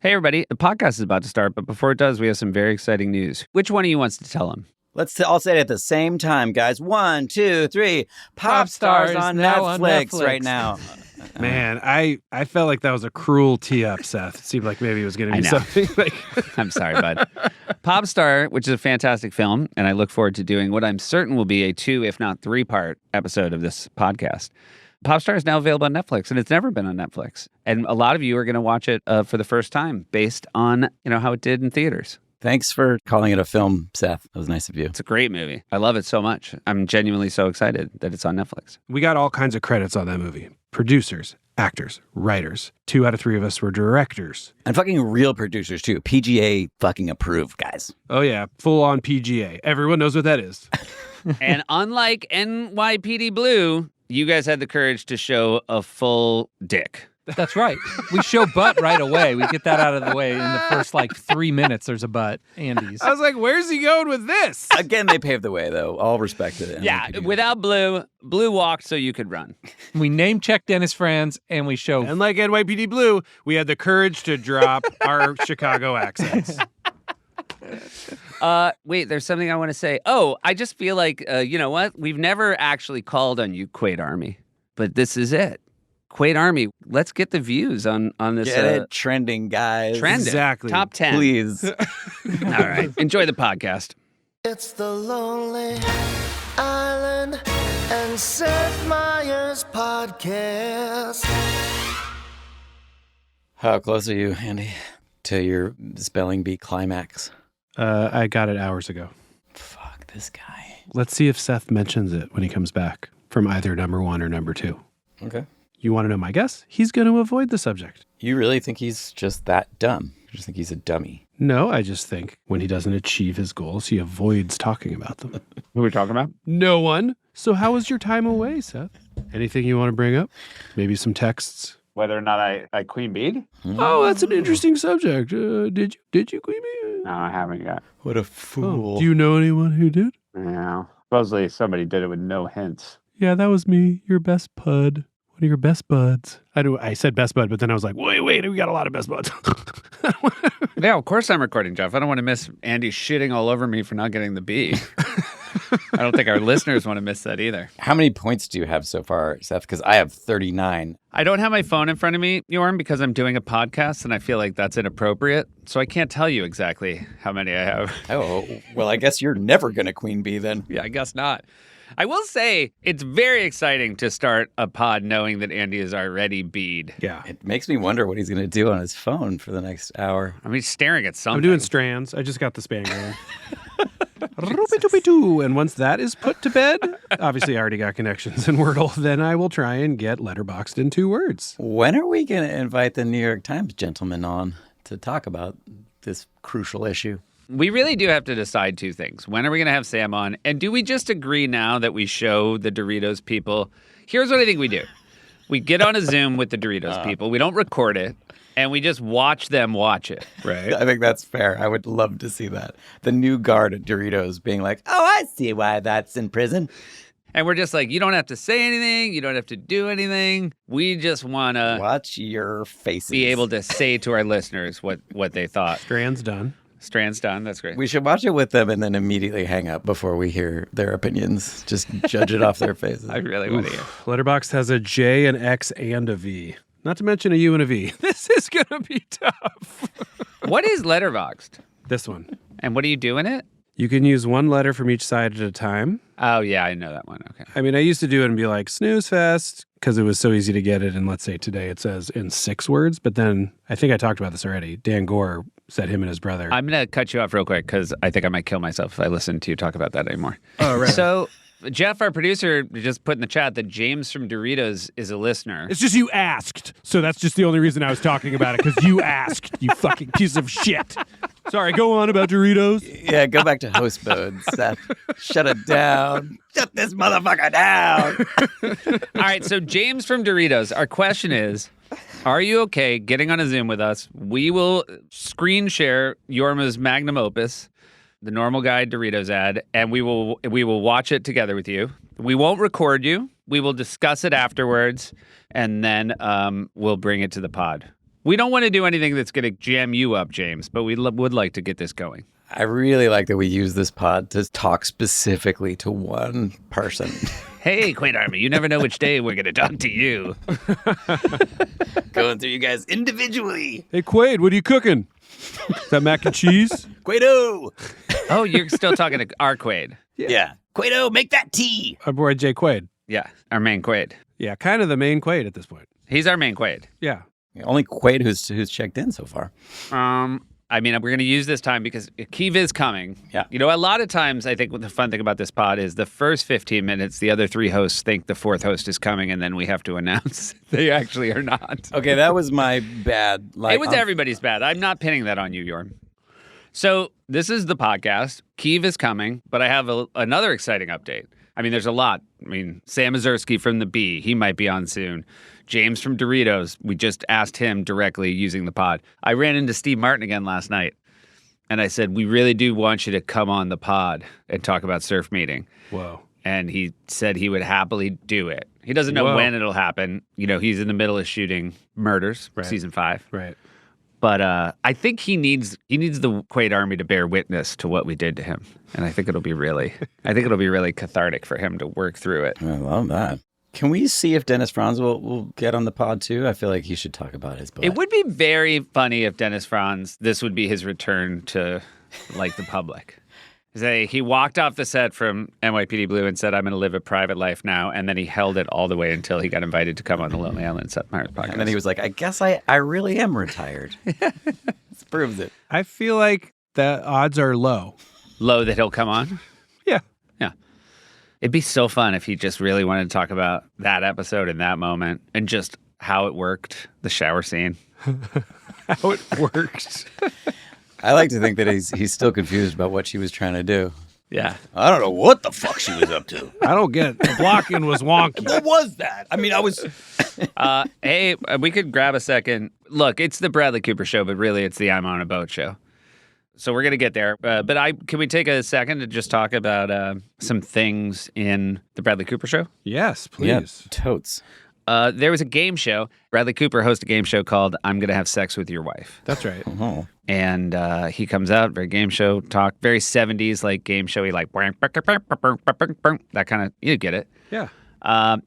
Hey, everybody. The podcast is about to start, but before it does, we have some very exciting news. Which one of you wants to tell them? Let's all say it at the same time, guys. 1, 2, 3. Pop stars on Netflix right now. Man, I felt like that was a cruel tee-up, Seth. It seemed like maybe it was going to be something like... I'm sorry, bud. Popstar, which is a fantastic film, and I look forward to doing what I'm certain will be a 2, if not 3-part episode of this podcast. Popstar is now available on Netflix, and it's never been on Netflix. And a lot of you are going to watch it for the first time based on, how it did in theaters. Thanks for calling it a film, Seth. That was nice of you. It's a great movie. I love it so much. I'm genuinely so excited that it's on Netflix. We got all kinds of credits on that movie. Producers, actors, writers. 2 out of 3 of us were directors. And fucking real producers, too. PGA fucking approved, guys. Oh, yeah. Full-on PGA. Everyone knows what that is. And unlike NYPD Blue, you guys had the courage to show a full dick. That's right. We show butt right away. We get that out of the way in the first 3 minutes. There's a butt. Andy's. I was like, where's he going with this? Again, they paved the way, though. All respect to them. Yeah, without Blue walked so you could run. We name check Dennis Franz and we show. And like NYPD Blue, we had the courage to drop our Chicago accents. Wait, there's something I want to say. Oh, I just feel like, you know what? We've never actually called on you, Quaid Army, but this is it. Quaid Army, let's get the views on this. Get it trending, guys. Trending. Exactly. Top 10. Please. All right. Enjoy the podcast. It's the Lonely Island and Seth Meyers podcast. How close are you, Andy, to your spelling bee climax? I got it hours ago. Fuck this guy. Let's see if Seth mentions it when he comes back from either number 1 or number 2. Okay. You want to know my guess? He's going to avoid the subject. You really think he's just that dumb? You just think he's a dummy? No, I just think when he doesn't achieve his goals, he avoids talking about them. Who are we talking about? No one. So how was your time away, Seth? Anything you want to bring up? Maybe some texts? Whether or not I queen beed? Oh, that's an interesting subject. Did you queen bee? No, I haven't yet. What a fool. Do you know anyone who did? No. Supposedly somebody did it with no hints. Yeah, that was me, your best bud. One of your best buds. I said best bud, but then I was like, wait, we got a lot of best buds. Yeah, of course I'm recording, Jeff. I don't want to miss Andy shitting all over me for not getting the B. I don't think our listeners want to miss that either. How many points do you have so far, Seth? Because I have 39. I don't have my phone in front of me, Jorm, because I'm doing a podcast, and I feel like that's inappropriate. So I can't tell you exactly how many I have. Oh, well, I guess you're never going to queen bee then. Yeah, I guess not. I will say it's very exciting to start a pod knowing that Andy is already bead. Yeah. It makes me wonder what he's going to do on his phone for the next hour. I mean, staring at something. I'm doing strands. I just got the span going. Roopy-doopy-doo. And once that is put to bed, obviously I already got connections in Wordle, then I will try and get letterboxed in 2 words. When are we going to invite the New York Times gentleman on to talk about this crucial issue? We really do have to decide 2 things. When are we going to have Sam on? And do we just agree now that we show the Doritos people? Here's what I think we do. We get on a Zoom with the Doritos people. We don't record it. And we just watch them watch it. Right. I think that's fair. I would love to see that. The new guard at Doritos being like, oh, I see why that's in prison. And we're just like, you don't have to say anything. You don't have to do anything. We just want to watch your faces. Be able to say to our listeners what they thought. Strands done. Strands done. That's great. We should watch it with them and then immediately hang up before we hear their opinions. Just judge it off their faces. I really want to hear. Letterboxd has a J, an X, and a V. Not to mention a U and a V. This is going to be tough. What is Letterboxd? This one. And what do you do in it? You can use 1 letter from each side at a time. Oh, yeah, I know that one. Okay. I mean, I used to do it and be like, snooze fest, because it was so easy to get it. And let's say today it says in 6 words. But then I think I talked about this already. Dan Gore said him and his brother. I'm going to cut you off real quick because I think I might kill myself if I listen to you talk about that anymore. Oh, right. So Jeff, our producer, just put in the chat that James from Doritos is a listener. It's just you asked. So that's just the only reason I was talking about it, because you asked, you fucking piece of shit. Sorry, go on about Doritos. Yeah, go back to host mode, Seth. Shut it down. Shut this motherfucker down. All right, so James from Doritos, our question is, are you okay getting on a Zoom with us? We will screen share Jorma's magnum opus, the Normal Guy Doritos ad, and we will watch it together with you. We won't record you. We will discuss it afterwards, and then we'll bring it to the pod. We don't want to do anything that's going to jam you up, James, but we would like to get this going. I really like that we use this pod to talk specifically to one person. Hey, Quaid Army, you never know which day we're going to talk to you. Going through you guys individually. Hey, Quaid, what are you cooking? Is that mac and cheese? Quaido! Oh, you're still talking to our Quaid. Yeah. Quaido, make that tea! Our boy Jay Quaid. Yeah, our main Quaid. Yeah, kind of the main Quaid at this point. He's our main Quaid. Yeah. Only Quaid who's checked in so far. I mean, we're going to use this time because Keev is coming. Yeah. You know, a lot of times I think the fun thing about this pod is the first 15 minutes, the other 3 hosts think the 4th host is coming, and then we have to announce they actually are not. Okay, that was my bad. It was everybody's bad. I'm not pinning that on you, Jorm. So this is the podcast. Keev is coming, but I have another exciting update. I mean, there's a lot. I mean, Sam Mazursky from the Bee, he might be on soon. James from Doritos, we just asked him directly using the pod. I ran into Steve Martin again last night, and I said, we really do want you to come on the pod and talk about Surf Meeting. Whoa. And he said he would happily do it. He doesn't know when it'll happen. You know, he's in the middle of shooting Murders, season 5. Right. But I think he needs the Quaid Army to bear witness to what we did to him. And I think it'll be really cathartic for him to work through it. I love that. Can we see if Dennis Franz will get on the pod too? I feel like he should talk about his book. It would be very funny if Dennis Franz, this would be his return to like the public. He walked off the set from NYPD Blue and said, I'm going to live a private life now. And then he held it all the way until he got invited to come on the Lonely Island Seth Meyers podcast. And then he was like, I guess I really am retired. This proves it. I feel like the odds are low. Low that he'll come on? Yeah. Yeah. It'd be so fun if he just really wanted to talk about that episode in that moment and just how it worked, the shower scene. How it worked. I like to think that he's still confused about what she was trying to do. Yeah. I don't know what the fuck she was up to. I don't get it. The blocking was wonky. What was that? I mean, I was... Hey, we could grab a second. Look, it's the Bradley Cooper show, but really it's the I'm on a Boat show. So we're going to get there. But can we take a second to just talk about some things in the Bradley Cooper show? Yes, please. Yeah, totes. There was a game show. Bradley Cooper hosts a game show called I'm Gonna Have Sex with Your Wife. That's right. Oh. And he comes out, very game show talk, very 70s like game showy, like that kind of, you get it. Yeah.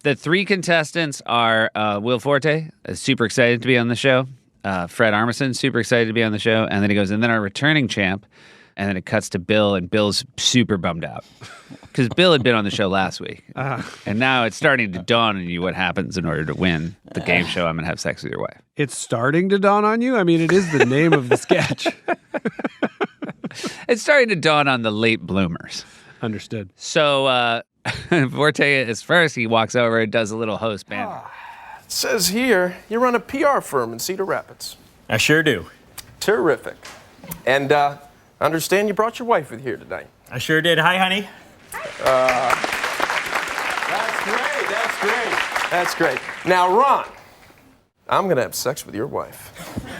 The 3 contestants are Will Forte, super excited to be on the show. Fred Armisen, super excited to be on the show. And then he goes, and then our returning champ. And then it cuts to Bill, and Bill's super bummed out because Bill had been on the show last week. And now it's starting to dawn on you what happens in order to win the game show I'm Gonna Have Sex with Your Wife. It's starting to dawn on you? I mean, it is the name of the sketch. It's starting to dawn on the late bloomers. Understood. So Forte is first. He walks over and does a little host banner. It says here you run a PR firm in Cedar Rapids. I sure do. Terrific. And I understand you brought your wife with you here today. I sure did. Hi, honey. That's great. Now, Ron, I'm going to have sex with your wife.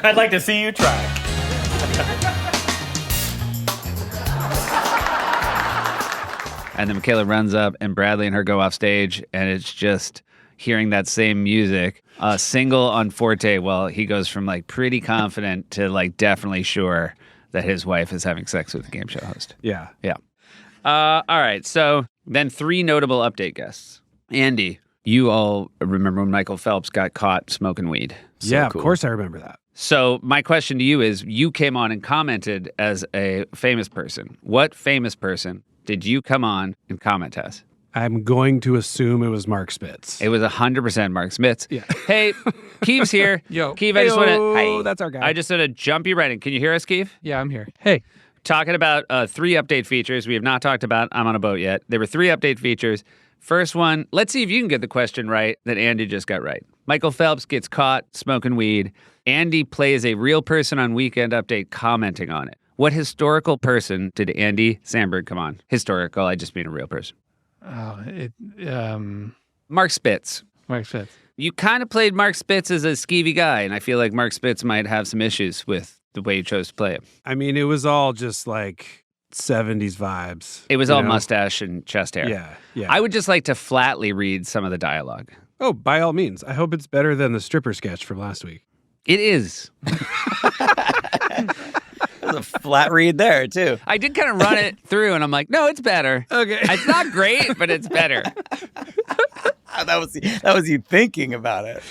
I'd like to see you try. And then Michaela runs up, and Bradley and her go off stage, and it's just hearing that same music. Single on Forte, well, he goes from like pretty confident to like definitely sure that his wife is having sex with the game show host. Yeah. Yeah. All right. So then 3 notable update guests. Andy, you all remember when Michael Phelps got caught smoking weed. Yeah, cool. of course I remember that. So my question to you is, you came on and commented as a famous person. What famous person did you come on and comment as? I'm going to assume it was Mark Spitz. It was 100% Mark Spitz. Yeah. Hey, Keev's here. Yo. Keev, I just want to... Oh, that's our guy. I just want to jump you right in. Can you hear us, Keev? Yeah, I'm here. Hey. Talking about 3 update features. We have not talked about I'm on a Boat yet. There were 3 update features. First one, let's see if you can get the question right that Andy just got right. Michael Phelps gets caught smoking weed. Andy plays a real person on Weekend Update commenting on it. What historical person did Andy Samberg come on? Historical, I just mean a real person. Oh, Mark Spitz. Mark Spitz. You kind of played Mark Spitz as a skeevy guy, and I feel like Mark Spitz might have some issues with the way you chose to play him. I mean, it was all just like 70s vibes. It was you all know? mustache and chest hair. Yeah, yeah. I would just like to flatly read some of the dialogue. Oh, by all means. I hope it's better than the stripper sketch from last week. It is. There's a flat read there, too. I did kind of run it through, and I'm like, no, it's better. Okay. It's not great, but it's better. That was you thinking about it.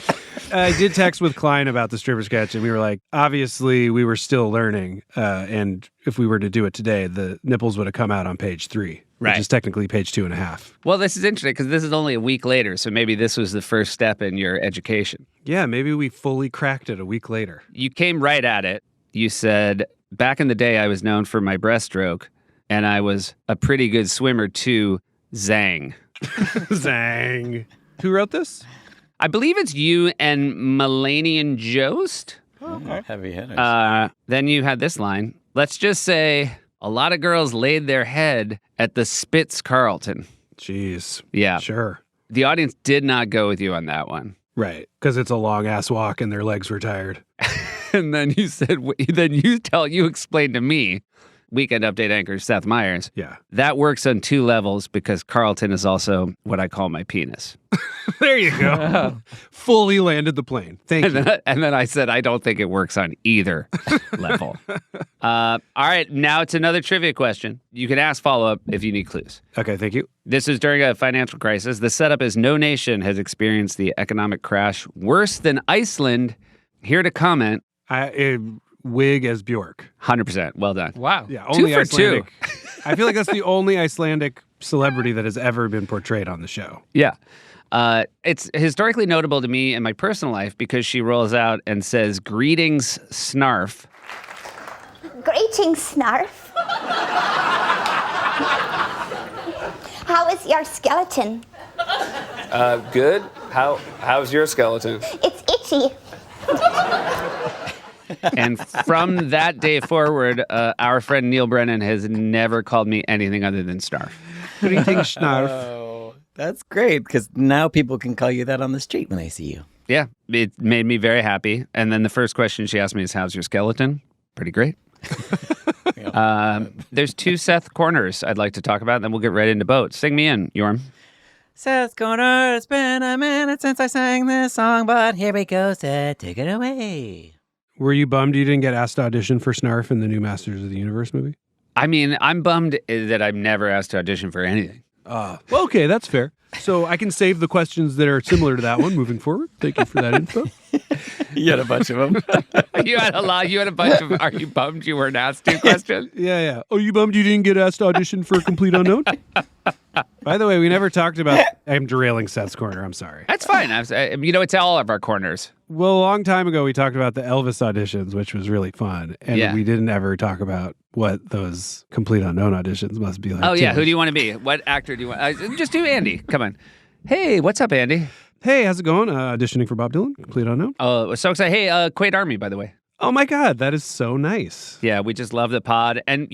I did text with Klein about the stripper sketch, and we were like, obviously, we were still learning. And if we were to do it today, the nipples would have come out on page 3, Right. which is technically page 2.5. Well, this is interesting because this is only a week later, so maybe this was the first step in your education. Yeah, maybe we fully cracked it a week later. You came right at it. You said, back in the day, I was known for my breaststroke, and I was a pretty good swimmer too. Zang. Zang. Who wrote this? I believe it's you and Melanian Jost. Heavy hitters. Then you had this line. Let's just say a lot of girls laid their head at the Spitz Carlton. Jeez. Yeah. Sure. The audience did not go with you on that one. Right. Because it's a long ass walk and their legs were tired. And then you said, you explained to me, Weekend Update anchor Seth Meyers, Yeah. that works on 2 levels because Carlton is also what I call my penis. There you go. Fully landed the plane. Thank you. And then I said, I don't think it works on either level. All right, now it's another trivia question. You can ask follow-up if you need clues. Okay, thank you. This is during a financial crisis. The setup is no nation has experienced the economic crash worse than Iceland. Here to comment. Wig as Bjork. 100%. Well done. Wow. Yeah, 2 only for Icelandic. 2. I feel like that's the only Icelandic celebrity that has ever been portrayed on the show. Yeah. It's historically notable to me in my personal life because she rolls out and says, "Greetings, Snarf." Greetings, Snarf. How is your skeleton? Good. How's your skeleton? It's itchy. And from that day forward, our friend Neil Brennan has never called me anything other than Snarf. Greetings, Snarf. Oh, that's great because now people can call you that on the street when they see you. Yeah, it made me very happy. And then the first question she asked me is, "How's your skeleton?" Pretty great. There's 2 Seth corners I'd like to talk about, and then we'll get right into boats. Sing me in, Jorm. Seth Corner, it's been a minute since I sang this song, but here we go, Seth, take it away. Were you bummed you didn't get asked to audition for Snarf in the new Masters of the Universe movie? I mean, I'm bummed that I'm never asked to audition for anything. Well, okay, that's fair. So I can save the questions that are similar to that one moving forward. Thank you for that info. You had a bunch of them. You had a lot. You had a bunch of, "Are you bummed you weren't asked to?" questions. Yeah. Oh, you bummed you didn't get asked to audition for a Complete Unknown? By the way, we never talked about... I'm derailing Seth's corner. I'm sorry. That's fine. It's all of our corners. Well, a long time ago, we talked about the Elvis auditions, which was really fun. And Yeah. we didn't ever talk about what those Complete Unknown auditions must be like. Oh, yeah. too. Who do you want to be? What actor do you want? Just do Andy. Come on. Hey, what's up, Andy? Hey, how's it going? Auditioning for Bob Dylan, Complete Unknown. Oh, so excited. Hey, Quaid Army, by the way. Oh my God, that is so nice. Yeah, we just love the pod. And,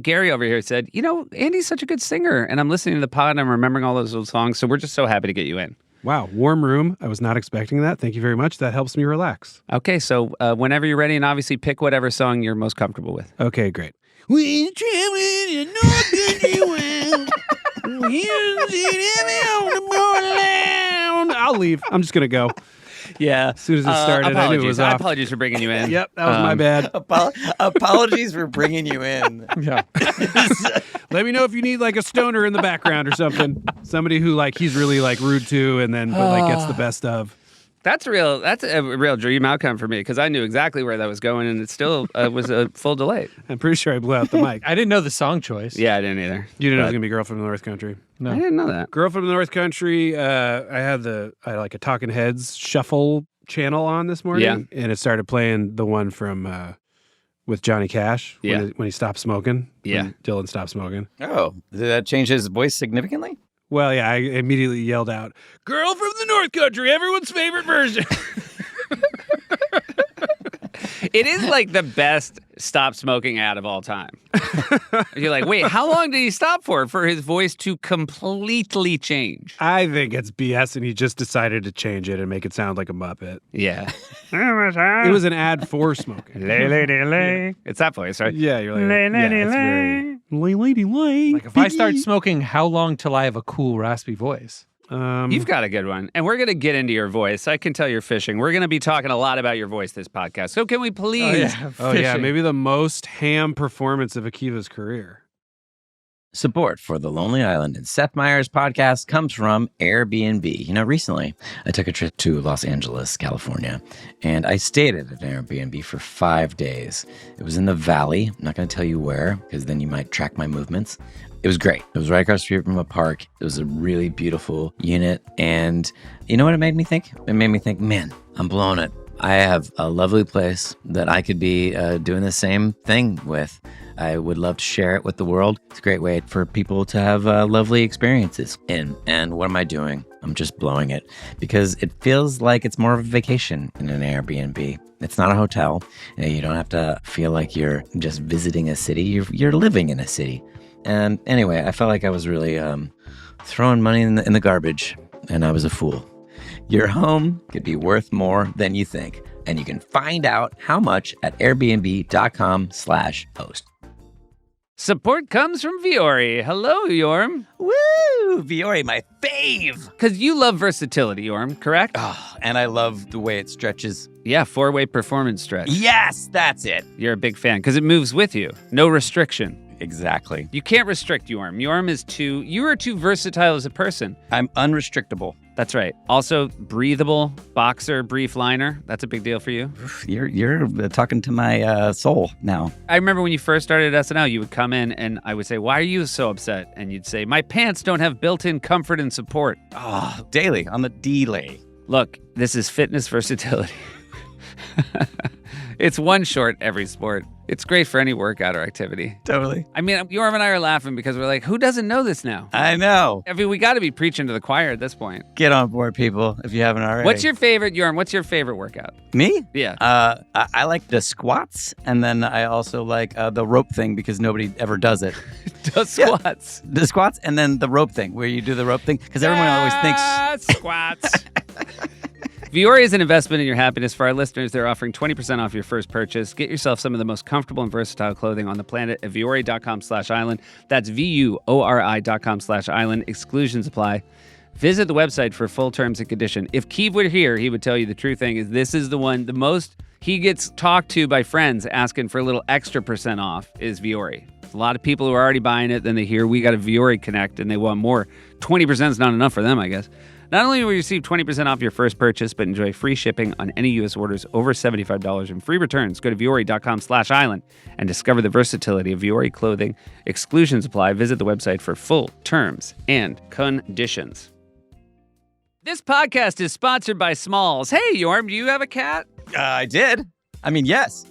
Gary over here said, Andy's such a good singer. And I'm listening to the pod and I'm remembering all those old songs. So we're just so happy to get you in. Wow, warm room. I was not expecting that. Thank you very much. That helps me relax. Okay, so whenever you're ready, and obviously pick whatever song you're most comfortable with. Okay, great. We traveling in North Country Wild. I'll leave. I'm just gonna go. Yeah. As soon as it started, I knew it was off. Apologies for bringing you in. Yep, that was my bad. Apologies for bringing you in. Yeah. Let me know if you need like a stoner in the background or something. Somebody who he's really rude to, and then gets the best of. That's a real dream outcome for me because I knew exactly where that was going, and it still was a full delight. I'm pretty sure I blew out the mic. I didn't know the song choice. Yeah, I didn't either. You didn't know it was gonna be Girl from the North Country. No. I didn't know that. Girl from the North Country. I had a Talking Heads shuffle channel on this morning, Yeah. and it started playing the one from with Johnny Cash Yeah. when he stopped smoking. Yeah. When Dylan stopped smoking. Oh, did that change his voice significantly? Well, yeah, I immediately yelled out, "Girl from the North Country, everyone's favorite version." It is the best stop smoking ad of all time. You're like, wait, how long did he stop for his voice to completely change? I think it's BS, and he just decided to change it and make it sound like a Muppet. Yeah. It was an ad for smoking. It's that voice, right? Yeah, you're like, it's very lady. Like if I start smoking, how long till I have a cool raspy voice? You've got a good one. And we're going to get into your voice. I can tell you're fishing. We're going to be talking a lot about your voice this podcast. So can we please? Maybe the most ham performance of Akiva's career. Support for The Lonely Island and Seth Meyers podcast comes from Airbnb. You know, recently I took a trip to Los Angeles, California, and I stayed at an Airbnb for 5 days. It was in the Valley. I'm not going to tell you where, because then you might track my movements. It was great. It was right across the street from a park. It was a really beautiful unit. And you know what it made me think? It made me think, man, I'm blowing it. I have a lovely place that I could be doing the same thing with. I would love to share it with the world. It's a great way for people to have lovely experiences in. And what am I doing? I'm just blowing it because it feels like it's more of a vacation in an Airbnb. It's not a hotel. You don't have to feel like you're just visiting a city. You're living in a city. And anyway, I felt like I was really throwing money in the garbage, and I was a fool. Your home could be worth more than you think, and you can find out how much at airbnb.com/host. Support comes from Vuori. Hello, Jorm. Woo! Vuori, my fave! Because you love versatility, Jorm, correct? Oh, and I love the way it stretches. Yeah, 4-way performance stretch. Yes, that's it. You're a big fan because it moves with you. No restriction. Exactly. You can't restrict Jorm. Jorm is you are too versatile as a person. I'm unrestrictable. That's right. Also, breathable, boxer, brief liner. That's a big deal for you. You're talking to my soul now. I remember when you first started at SNL, you would come in and I would say, why are you so upset? And you'd say, my pants don't have built-in comfort and support. Oh, daily, on the delay. Look, this is fitness versatility. It's one short every sport. It's great for any workout or activity. Totally. I mean, Jorm and I are laughing because we're like, who doesn't know this now? I know. I mean, we got to be preaching to the choir at this point. Get on board, people, if you haven't already. What's your favorite, Jorm? What's your favorite workout? Me? Yeah. I like the squats, and then I also like the rope thing because nobody ever does it. The squats. Yeah, the squats, and then the rope thing, where you do the rope thing, because everyone always thinks... Squats. Vuori is an investment in your happiness. For our listeners, they're offering 20% off your first purchase. Get yourself some of the most comfortable and versatile clothing on the planet at vuori.com/island. That's VUORI.com/island. Exclusions apply. Visit the website for full terms and condition. If Keeve were here, he would tell you the true thing is this is the one, the most he gets talked to by friends asking for a little extra percent off is Vuori. A lot of people who are already buying it, then they hear we got a Vuori Connect and they want more. 20% is not enough for them, I guess. Not only will you receive 20% off your first purchase, but enjoy free shipping on any U.S. orders over $75 and free returns. Go to vuori.com/island and discover the versatility of Vuori clothing. Exclusions apply. Visit the website for full terms and conditions. This podcast is sponsored by Smalls. Hey, Jorm, do you have a cat? I did. I mean, yes.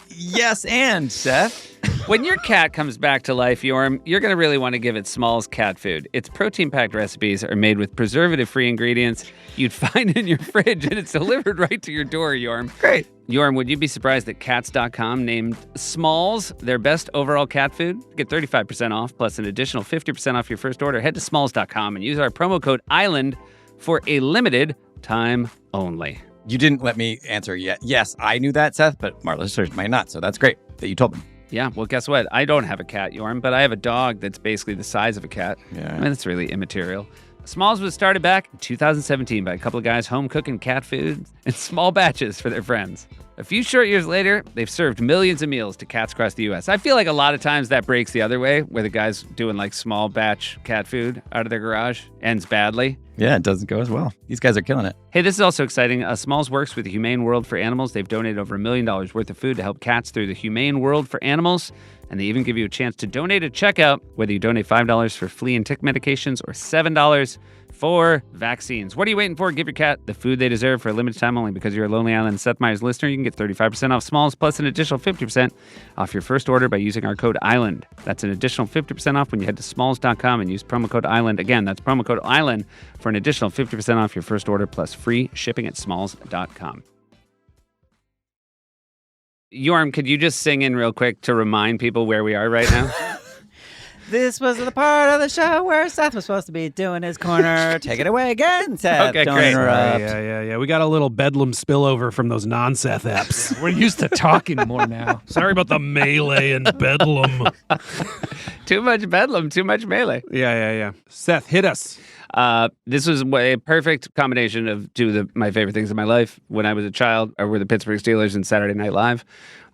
Yes, and Seth. When your cat comes back to life, Jorm, you're going to really want to give it Smalls cat food. Its protein-packed recipes are made with preservative-free ingredients you'd find in your fridge, and it's delivered right to your door, Jorm. Great. Jorm, would you be surprised that Cats.com named Smalls their best overall cat food? Get 35% off, plus an additional 50% off your first order. Head to Smalls.com and use our promo code ISLAND for a limited time only. You didn't let me answer yet. Yes, I knew that, Seth, but our listeners might not, so that's great that you told them. Yeah, well, guess what? I don't have a cat, Jorm, but I have a dog that's basically the size of a cat. Yeah. I mean, it's really immaterial. Smalls was started back in 2017 by a couple of guys home cooking cat food in small batches for their friends. A few short years later, they've served millions of meals to cats across the U.S. I feel like a lot of times that breaks the other way, where the guy's doing like small batch cat food out of their garage, ends badly. Yeah, it doesn't go as well. These guys are killing it. Hey, this is also exciting. Smalls works with the Humane World for Animals. They've donated over $1 million worth of food to help cats through the Humane World for Animals. And they even give you a chance to donate at checkout, whether you donate $5 for flea and tick medications or $7 for vaccines. What are you waiting for? Give your cat the food they deserve for a limited time only. Because you're a Lonely Island Seth Meyers listener, you can get 35% off Smalls plus an additional 50% off your first order by using our code ISLAND. That's an additional 50% off when you head to smalls.com and use promo code ISLAND. Again, that's promo code ISLAND for an additional 50% off your first order plus free shipping at smalls.com. Jorm, could you just sing in real quick to remind people where we are right now? This was the part of the show where Seth was supposed to be doing his corner. Take it away again, Seth. Okay, Don't great. interrupt. Yeah. We got a little Bedlam spillover from those non-Seth apps. We're used to talking more now. Sorry about the melee and Bedlam. Too much bedlam, too much melee. Yeah. Seth, hit us. This was a perfect combination of two of my favorite things in my life. When I was a child, I were the Pittsburgh Steelers and Saturday Night Live.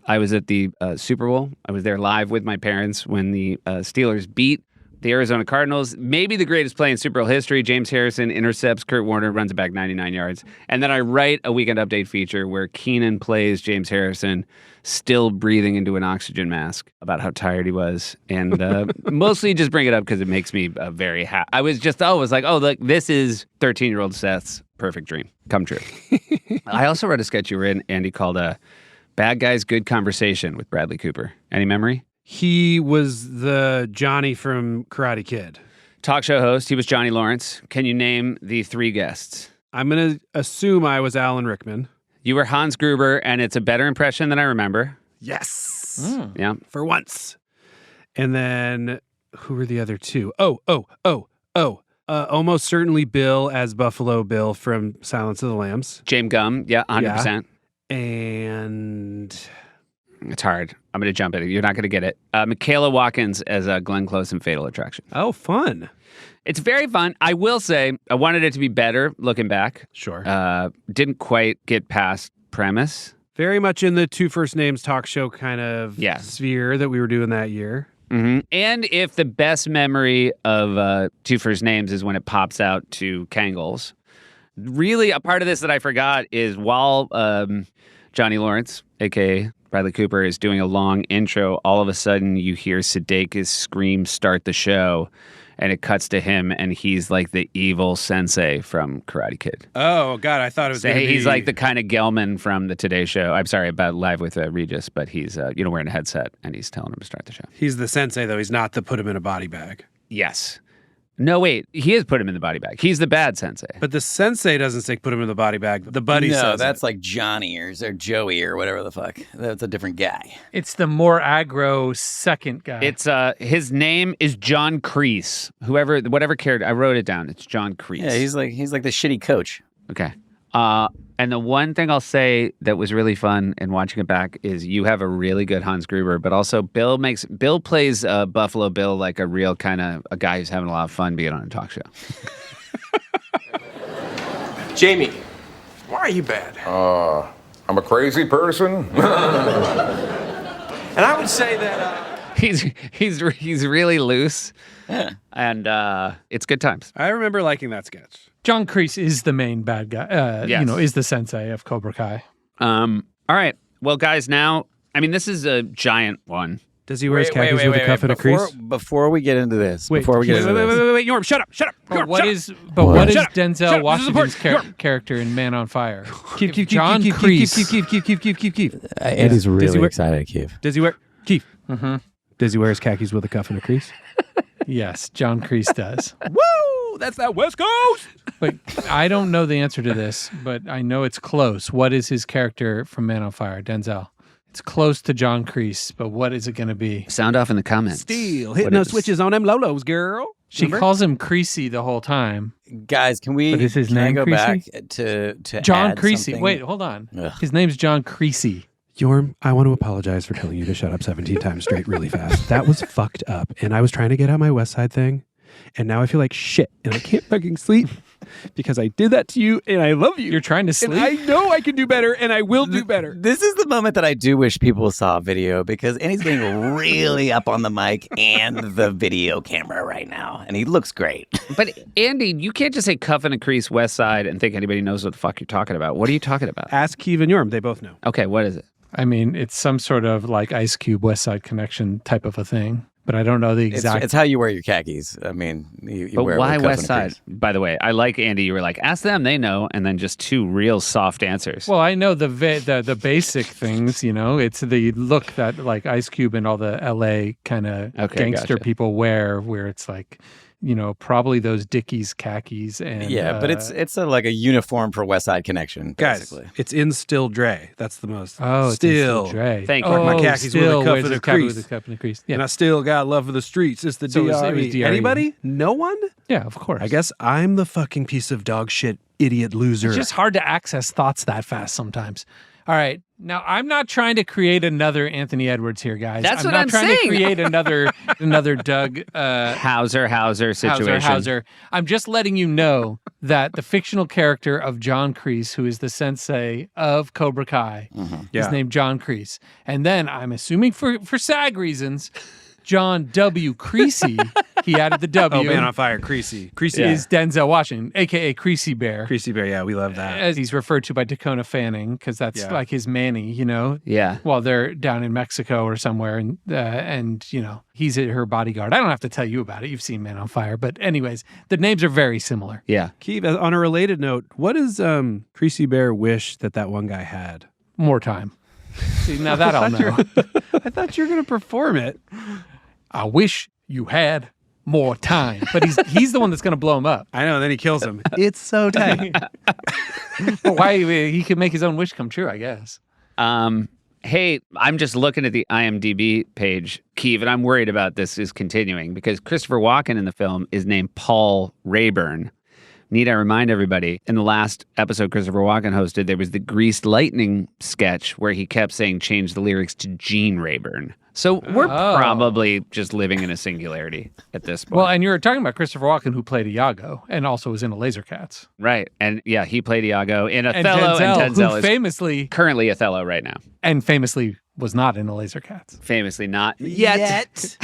I was at the Super Bowl. I was there live with my parents when the Steelers beat the Arizona Cardinals. Maybe the greatest play in Super Bowl history. James Harrison intercepts Kurt Warner, runs it back 99 yards. And then I write a Weekend Update feature where Keenan plays James Harrison still breathing into an oxygen mask about how tired he was. And mostly just bring it up because it makes me very happy. I was like, oh, look, this is 13-year-old Seth's perfect dream come true. I also wrote a sketch you were in, Andy, called Bad Guys, Good Conversation with Bradley Cooper. Any memory? He was the Johnny from Karate Kid. Talk show host. He was Johnny Lawrence. Can you name the three guests? I'm going to assume I was Alan Rickman. You were Hans Gruber, and it's a better impression than I remember. Yes. Yeah. For once. And then who were the other two? Almost certainly Bill as Buffalo Bill from Silence of the Lambs. James Gum. Yeah, 100%. And it's hard. I'm going to jump it. You're not going to get it. Michaela Watkins as Glenn Close in Fatal Attraction. oh, fun. It's very fun. I will say I wanted it to be better looking back. Sure. Didn't quite get past premise. Very much in the Two First Names talk show kind of sphere that we were doing that year. Mm-hmm. And if the best memory of Two First Names is when it pops out to Kangles, really a part of this that I forgot is while Johnny Lawrence, a.k.a. Bradley Cooper, is doing a long intro, all of a sudden you hear Sudeikis scream, "Start the show," and it cuts to him, and he's like the evil sensei from Karate Kid. Oh, God, I thought it was going to be... He's like the kind of Gelman from the Today Show. I'm sorry, about Live with Regis, but he's wearing a headset, and he's telling him to start the show. He's the sensei, though. He's not the put him in a body bag. Yes. No, wait. He is put him in the body bag. He's the bad sensei. But the sensei doesn't say put him in the body bag. The buddy says No, that's it. like Johnny or Joey or whatever the fuck. That's a different guy. It's the more aggro second guy. It's his name is John Kreese. Whatever character, I wrote it down. It's John Kreese. Yeah, he's like the shitty coach. Okay. And the one thing I'll say that was really fun in watching it back is you have a really good Hans Gruber, but also Bill plays Buffalo Bill like a real kind of a guy who's having a lot of fun being on a talk show. Jamie, why are you bad? I'm a crazy person. And I would say that He's really loose, and it's good times. I remember liking that sketch. John Kreese is the main bad guy. Yes. Is the sensei of Cobra Kai. All right. Well, guys, now, I mean, this is a giant one. Does he wear his khakis with a cuff and a crease? Before we get into this, Wait, wait, Yorm, shut up. But what is Shut up. Denzel Washington's character in Man on Fire? Keep. Andy's really wear- excited, Keith. Does he wear Keith? Mm-hmm. Does he wear his khakis with a cuff and a crease? Yes, John Kreese does. Woo! That's that West Coast. But I don't know the answer to this, but I know it's close. What is his character from Man on Fire, Denzel? It's close to John Kreese, but what is it going to be? Sound off in the comments. Still hitting those switches on them Lolos, girl. She calls him Creasy the whole time. Guys, can we? But is his can I name go Creasy? back to John add Creasy. something? Wait, hold on. Ugh. His name's John Creasy. Yorm, I want to apologize for telling you to shut up 17 times straight really fast. That was fucked up. And I was trying to get out my West Side thing. And now I feel like shit. And I can't fucking sleep because I did that to you and I love you. You're trying to sleep? And I know I can do better and I will do better. This is the moment that I do wish people saw video because Andy's getting really up on the mic and the video camera right now. And he looks great. But Andy, you can't just say cuff and a crease West Side and think anybody knows what the fuck you're talking about. What are you talking about? Ask Keeve and Yorm. They both know. Okay, what is it? I mean, it's some sort of like Ice Cube West Side Connection type of a thing. But I don't know the exact... It's how you wear your khakis. I mean, you but wear why it with West Side? By the way, I like Andy. You were like, ask them, they know, and then just two real soft answers. Well, I know the basic things. It's the look that like Ice Cube and all the L.A. kind of gangster people wear, where it's like, probably those Dickies khakis and but it's like a uniform for West Side Connection, basically. Guys, it's in Still Dre. That's the most. Oh, it's Still in Still Dre. Thank you. My khakis with a cuff and a crease. With a cuff and a crease. Yeah. And I still got love for the streets. It's the So it was DRE. DRE. Anybody? No one? Yeah, of course. I guess I'm the fucking piece of dog shit, idiot loser. It's just hard to access thoughts that fast sometimes. All right. Now, I'm not trying to create another Anthony Edwards here, guys. That's what I'm I'm not trying saying. to create another Doug Hauser situation. Hauser. I'm just letting you know that the fictional character of John Kreese, who is the sensei of Cobra Kai, is named John Kreese. And then I'm assuming for SAG reasons, John W. Creasy, he added the W. Oh, Man on Fire, Creasy. Creasy is Denzel Washington, a.k.a. Creasy Bear. Creasy Bear, yeah, we love that. As he's referred to by Dakota Fanning, because that's like his Manny, you know? Yeah. While they're down in Mexico or somewhere, and you know, he's her bodyguard. I don't have to tell you about it. You've seen Man on Fire. But anyways, the names are very similar. Yeah. Keith, on a related note, what does Creasy Bear wish that one guy had? More time. See, now that I'll know. I thought you were going to perform it. I wish you had more time. But he's the one that's going to blow him up. I know, then he kills him. It's so tight. Well, why he could make his own wish come true, I guess. Hey, I'm just looking at the IMDb page, Keith, and I'm worried about this is continuing because Christopher Walken in the film is named Paul Rayburn. Need I remind everybody, in the last episode Christopher Walken hosted, there was the Greased Lightning sketch where he kept saying change the lyrics to Gene Rayburn. So we're probably just living in a singularity at this point. Well, and you're talking about Christopher Walken, who played Iago and also was in a Lasercats. Right. And yeah, he played Iago in Othello, and Denzel Denzel is famously currently Othello right now. And famously was not in the Lasercats. Famously not yet.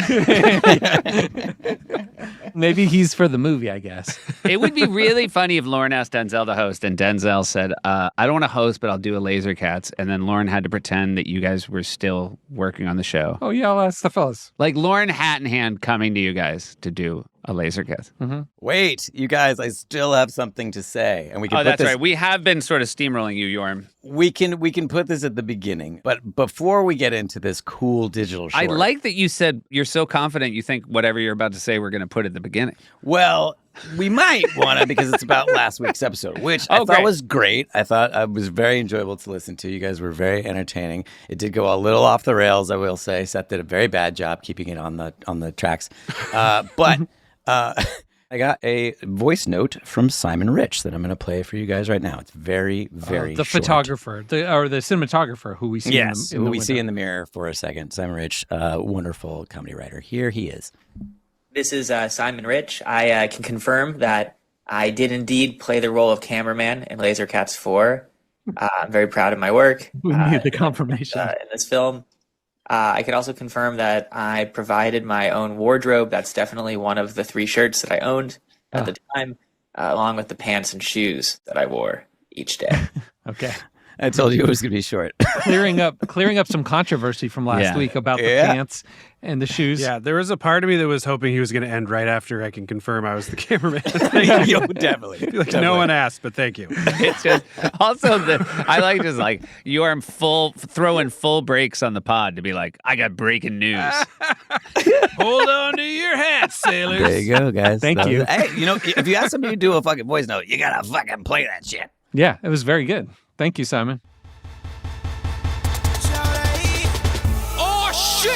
Maybe he's for the movie, I guess. It would be really funny if Lauren asked Denzel to host and Denzel said, I don't want to host, but I'll do a Lasercats. And then Lauren had to pretend that you guys were still working on the show. Oh, yeah, I'll ask the fellas. Like Lauren hat in hand coming to you guys to do a Lasercats. Mm-hmm. Wait, you guys, I still have something to say. And we can that's right. We have been sort of steamrolling you, Jorm. We can put this at the beginning. But before we get into this cool digital short. I like that you said you're so confident you think whatever you're about to say we're going to put at the beginning. Well, we might want to because it's about last week's episode, which I thought was great. I thought it was very enjoyable to listen to. You guys were very entertaining. It did go a little off the rails, I will say. Seth did a very bad job keeping it on the tracks. But I got a voice note from Simon Rich that I'm going to play for you guys right now. It's very, very the short. Photographer, or the cinematographer who we see who we see in the mirror for a second. Simon Rich, wonderful comedy writer. Here he is. This is Simon Rich. I can confirm that I did indeed play the role of cameraman in Lasercats 4. I'm very proud of my work. We need the confirmation. In this film. I can also confirm that I provided my own wardrobe. That's definitely one of the 3 shirts that I owned at the time, along with the pants and shoes that I wore each day. Okay. I told you it was going to be short. clearing up some controversy from last week about the pants and the shoes. Yeah, there was a part of me that was hoping he was going to end right after I can confirm I was the cameraman. Yo, definitely. No one asked, but thank you. It's just also I like just like you are throwing full breaks on the pod to be like, I got breaking news. Hold on to your hats, sailors. There you go, guys. Thank you. Hey, if you ask somebody to do a fucking voice note, you got to fucking play that shit. Yeah, it was very good. Thank you, Simon. Oh, shit!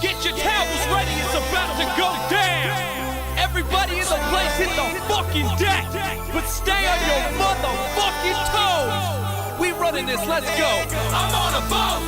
Get your towels ready, it's about to go down! Everybody in the place hit the fucking deck! But stay on your motherfucking toes! We running this, let's go! I'm on a boat!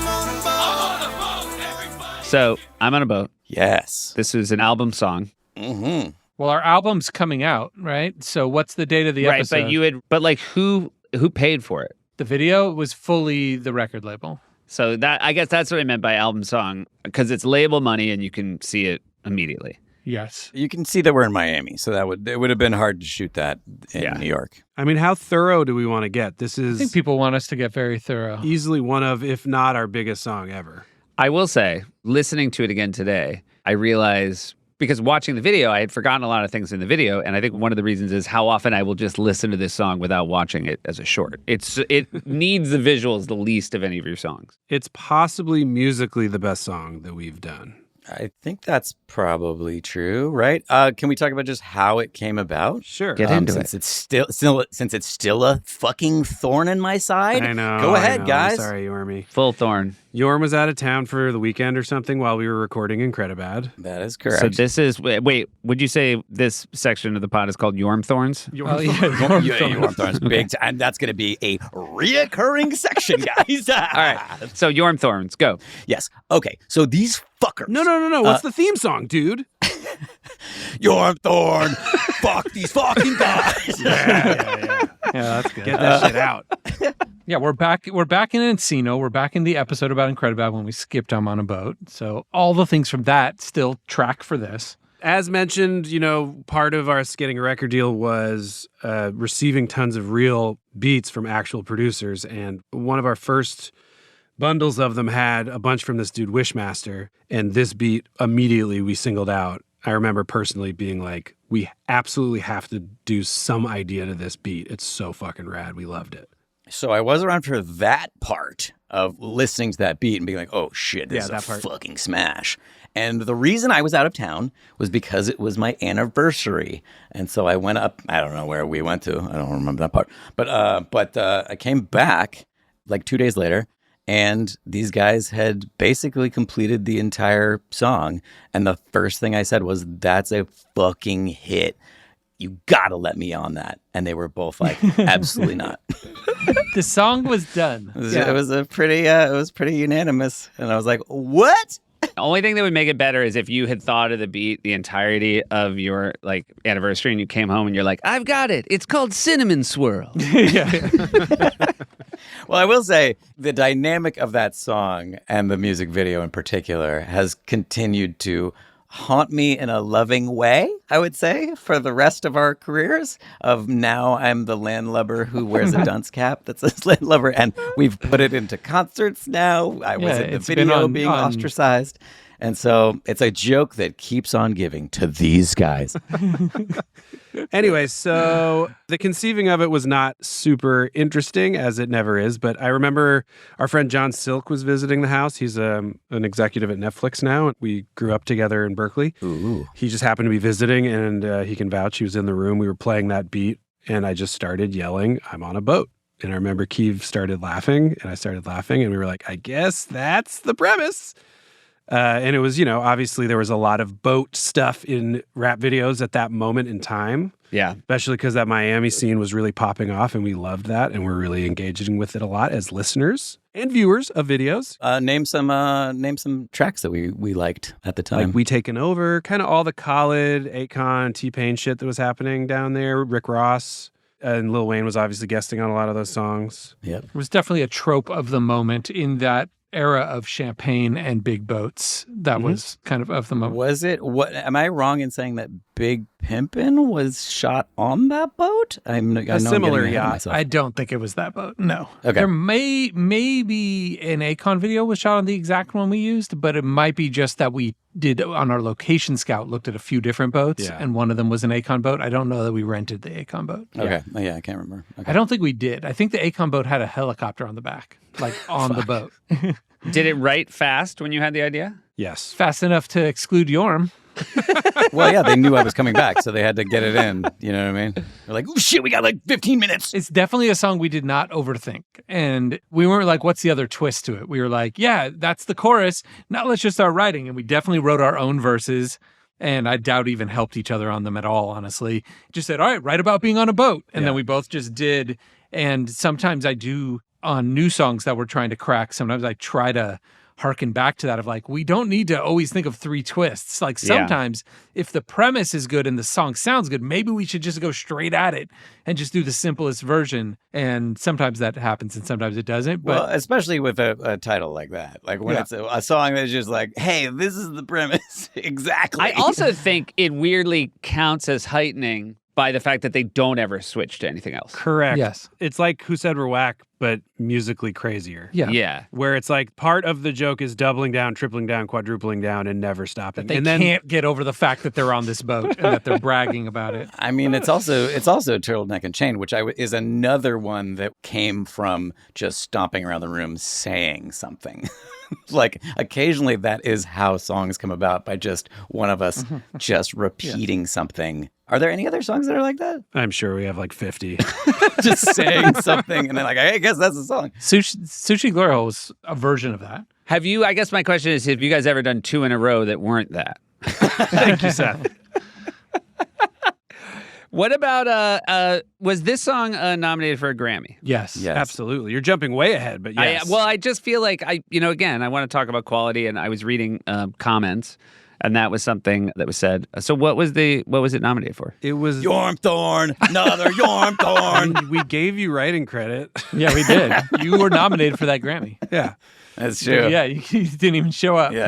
I'm on a boat, everybody! So, I'm on a boat. Yes. This is an album song. Mm-hmm. Well, our album's coming out, right? So what's the date of the episode? Right, but like who paid for it? The video was fully the record label. So that I guess that's what I meant by album song, because it's label money and you can see it immediately. Yes. You can see that we're in Miami, so it would have been hard to shoot that in New York. I mean, how thorough do we want to get? This is I think people want us to get very thorough. Easily one of, if not our biggest song ever. I will say, listening to it again today, I realize, because watching the video, I had forgotten a lot of things in the video, and I think one of the reasons is how often I will just listen to this song without watching it as a short. It needs the visuals the least of any of your songs. It's possibly musically the best song that we've done. I think that's probably true, right? Can we talk about just how it came about? Sure. Get into since it's still a fucking thorn in my side. I know. Go ahead, guys. I'm sorry, Jormy. Full thorn. Jorm was out of town for the weekend or something while we were recording Incredibad. That is correct. So this is, wait, would you say this section of the pod is called Jorm Thorns? Jorm Thorns. Big time. And that's going to be a reoccurring section, guys. All right. So Jorm Thorns, go. Yes. Okay. So these fuckers. No. What's the theme song, dude? Jorm Thorn. Fuck these fucking guys. Yeah, that's good. Get that shit out. Yeah, we're back in Encino. We're back in the episode about Incredibad when we skipped I'm on a boat. So all the things from that still track for this. As mentioned, part of us getting a record deal was receiving tons of real beats from actual producers. And one of our first bundles of them had a bunch from this dude, Wishmaster. And this beat immediately we singled out. I remember personally being like, we absolutely have to do some idea to this beat. It's so fucking rad. We loved it. So I was around for that part of listening to that beat and being like, oh shit, this is a fucking smash. And the reason I was out of town was because it was my anniversary. And so I went up, I don't know where we went to. I don't remember that part. But I came back like 2 days later, and these guys had basically completed the entire song. And the first thing I said was, that's a fucking hit. You gotta let me on that. And they were both like, absolutely not. The song was done. It was pretty unanimous. And I was like, what? The only thing that would make it better is if you had thought of the beat the entirety of your anniversary and you came home and you're like, I've got it. It's called Cinnamon Swirl. Well, I will say the dynamic of that song and the music video in particular has continued to haunt me in a loving way, I would say, for the rest of our careers. Of now I'm the landlubber who wears a dunce cap that says landlubber, and we've put it into concerts now. I was in the video being ostracized. And so it's a joke that keeps on giving to these guys. Anyway, so the conceiving of it was not super interesting, as it never is. But I remember our friend John Silk was visiting the house. He's an executive at Netflix now. We grew up together in Berkeley. Ooh. He just happened to be visiting, and he can vouch. He was in the room. We were playing that beat, and I just started yelling, I'm on a boat. And I remember Keeve started laughing, and I started laughing, and we were like, I guess that's the premise. And it was, obviously there was a lot of boat stuff in rap videos at that moment in time. Yeah. Especially because that Miami scene was really popping off and we loved that. And we're really engaging with it a lot as listeners and viewers of videos. Name some tracks that we liked at the time. Like We Taken Over, kind of all the Khaled, Akon, T-Pain shit that was happening down there. Rick Ross. And Lil Wayne was obviously guesting on a lot of those songs. Yep. It was definitely a trope of the moment in that era of champagne and big boats. That was kind of the moment. Was it? What am I wrong in saying that Big Pimpin' was shot on that boat? I know a similar yacht. I don't think it was that boat. No. Okay. There maybe an Akon video was shot on the exact one we used, but it might be just that we did on our location scout, looked at a few different boats, and one of them was an Akon boat. I don't know that we rented the Akon boat. Okay. Yeah, I can't remember. Okay. I don't think we did. I think the Akon boat had a helicopter on the back, on the boat. Did it write fast when you had the idea? Yes. Fast enough to exclude Jorm. Well, yeah, they knew I was coming back, so they had to get it in. You know what I mean? They're like, oh, shit, we got 15 minutes. It's definitely a song we did not overthink. And we weren't like, what's the other twist to it? We were like, yeah, that's the chorus. Now let's just start writing. And we definitely wrote our own verses. And I doubt even helped each other on them at all, honestly. Just said, all right, write about being on a boat. And then we both just did. And sometimes I do on new songs that we're trying to crack. Sometimes I try to harken back to that of we don't need to always think of three twists. Sometimes if the premise is good and the song sounds good, maybe we should just go straight at it and just do the simplest version. And sometimes that happens and sometimes it doesn't. But well, especially with a title like that. When it's a song that's just hey, this is the premise. Exactly. I also think it weirdly counts as heightening by the fact that they don't ever switch to anything else. Correct. Yes. It's like Who Said We're Whack, but musically crazier. Yeah. Where it's part of the joke is doubling down, tripling down, quadrupling down, and never stopping. They can't get over the fact that they're on this boat and that they're bragging about it. I mean, it's also Turtleneck and Chain, which is another one that came from just stomping around the room saying something. Occasionally that is how songs come about, by just one of us just repeating something. Are there any other songs that are like that? I'm sure we have 50. Just saying something and then I guess that's a song. Sushi Glory Hole was a version of that. Have you, I guess my question is, have you guys ever done 2 in a row that weren't that? Thank you, Seth. What about, was this song nominated for a Grammy? Yes. Absolutely. You're jumping way ahead, but yes. I just feel like again, I want to talk about quality, and I was reading comments, and that was something that was said. So what was it nominated for? It was Yormthorn, another Yormthorn. We gave you writing credit. Yeah, we did. You were nominated for that Grammy. Yeah. That's true. Yeah, you didn't even show up. Yeah,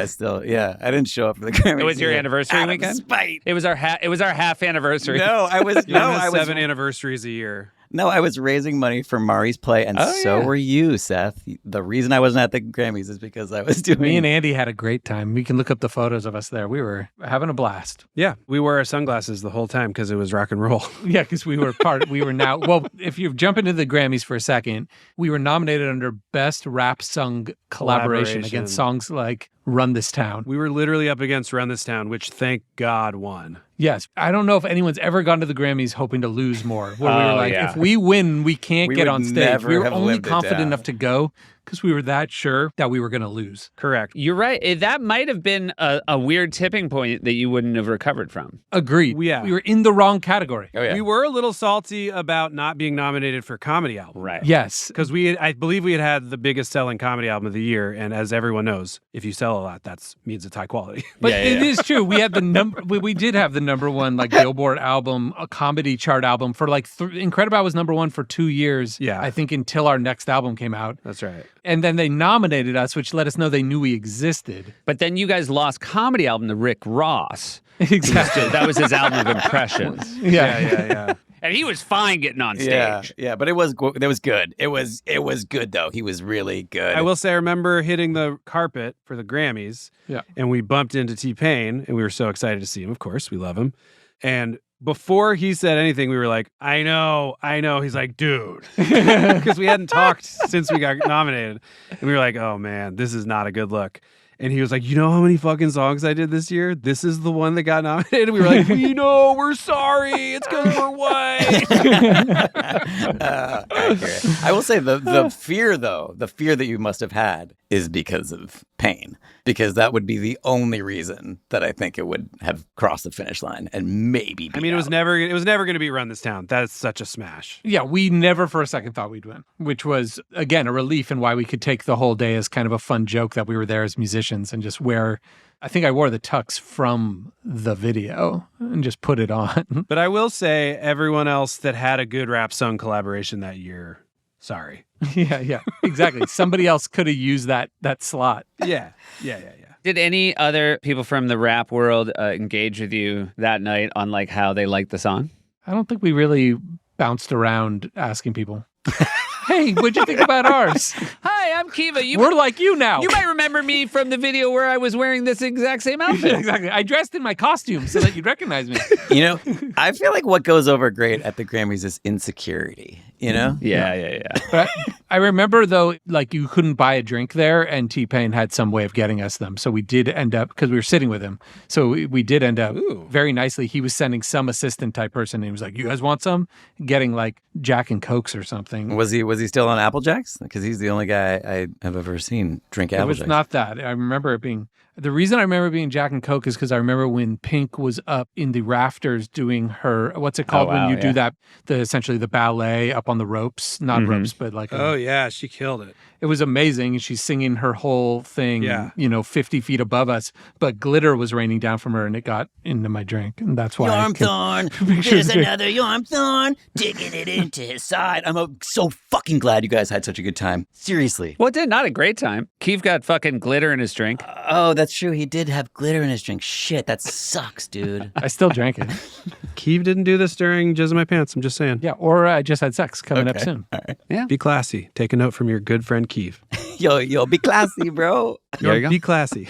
I didn't show up for the Grammy. It was your anniversary weekend? Spite. It was our half anniversary. No, I was 7 anniversaries a year. No, I was raising money for Mari's play, and were you, Seth. The reason I wasn't at the Grammys is because I was doing... Me and Andy had a great time. We can look up the photos of us there. We were having a blast. Yeah, we wore our sunglasses the whole time because it was rock and roll. Yeah, because we were now... Well, if you jump into the Grammys for a second, we were nominated under Best Rap Sung Collaboration against songs like Run This Town. We were literally up against Run This Town, which thank God won. Yes. I don't know if anyone's ever gone to the Grammys hoping to lose more. Where we were like, if we win, we can't get on stage. We were only confident enough to go because we were that sure that we were going to lose. Correct. You're right. That might have been a weird tipping point that you wouldn't have recovered from. Agreed. Yeah. We were in the wrong category. Oh, yeah. We were a little salty about not being nominated for comedy album. Right. Yes. Because I believe we had the biggest selling comedy album of the year. And as everyone knows, if you sell a lot, that means it's high quality. But it is true. We had we did have the number one Billboard album, a comedy chart album for Incredible was number one for 2 years. Yeah. I think until our next album came out. That's right. And then they nominated us, which let us know they knew we existed. But then you guys lost comedy album to Rick Ross. Exactly. That was his album of impressions. Yeah. And he was fine getting on stage. Yeah, but it was good. It was good though. He was really good. I will say, I remember hitting the carpet for the Grammys. Yeah. And we bumped into T-Pain, and we were so excited to see him. Of course, we love him. And before he said anything, we were like, I know. He's like, dude. Because we hadn't talked since we got nominated. And we were like, oh, man, this is not a good look. And he was like, you know how many fucking songs I did this year? This is the one that got nominated. We were like, we know, we're sorry. It's because we're white. Accurate. I will say the fear, though, the fear that you must have had is because of pain. Because that would be the only reason that I think it would have crossed the finish line and maybe it was never going to be Run This Town. That is such a smash. Yeah, we never for a second thought we'd win, which was, again, a relief and why we could take the whole day as kind of a fun joke that we were there as musicians and just wear, I think I wore the tux from the video and just put it on. But I will say, everyone else that had a good rap song collaboration that year, sorry. Yeah, exactly. Somebody else could have used that slot. Yeah. Did any other people from the rap world engage with you that night on how they liked the song? I don't think we really bounced around asking people. Hey, what'd you think about ours? Hi, I'm Kiva. We're like you now. You might remember me from the video where I was wearing this exact same outfit. Exactly. I dressed in my costume so that you'd recognize me. I feel like what goes over great at the Grammys is insecurity, Yeah. But I remember, though, you couldn't buy a drink there, and T-Pain had some way of getting us them. So we did end up, because we were sitting with him, so we did end up very nicely. He was sending some assistant type person, and he was like, you guys want some? Getting Jack and Cokes or something. Was he still on Apple Jacks? Because he's the only guy I have ever seen drink Apple Jacks. It was not that. I remember it being... The reason I remember being Jack and Coke is because I remember when Pink was up in the rafters doing her, what's it called when you do that, essentially the ballet up on the ropes, not ropes, but oh yeah, she killed it. It was amazing. And she's singing her whole thing, 50 feet above us, but glitter was raining down from her and it got into my drink. And that's why Yormthorn, here's another Yormthorn, digging it into his side. I'm so fucking glad you guys had such a good time. Seriously. Well, it did not a great time. Keith got fucking glitter in his drink. Oh, that's true. He did have glitter in his drink. Shit, that sucks, dude. I still drank it. Keith didn't do this during Jizz in My Pants. I'm just saying. Yeah, or I just had sex coming up soon. All right. Yeah. Be classy. Take a note from your good friend Keith. Yo, be classy, bro. There you go. Be classy.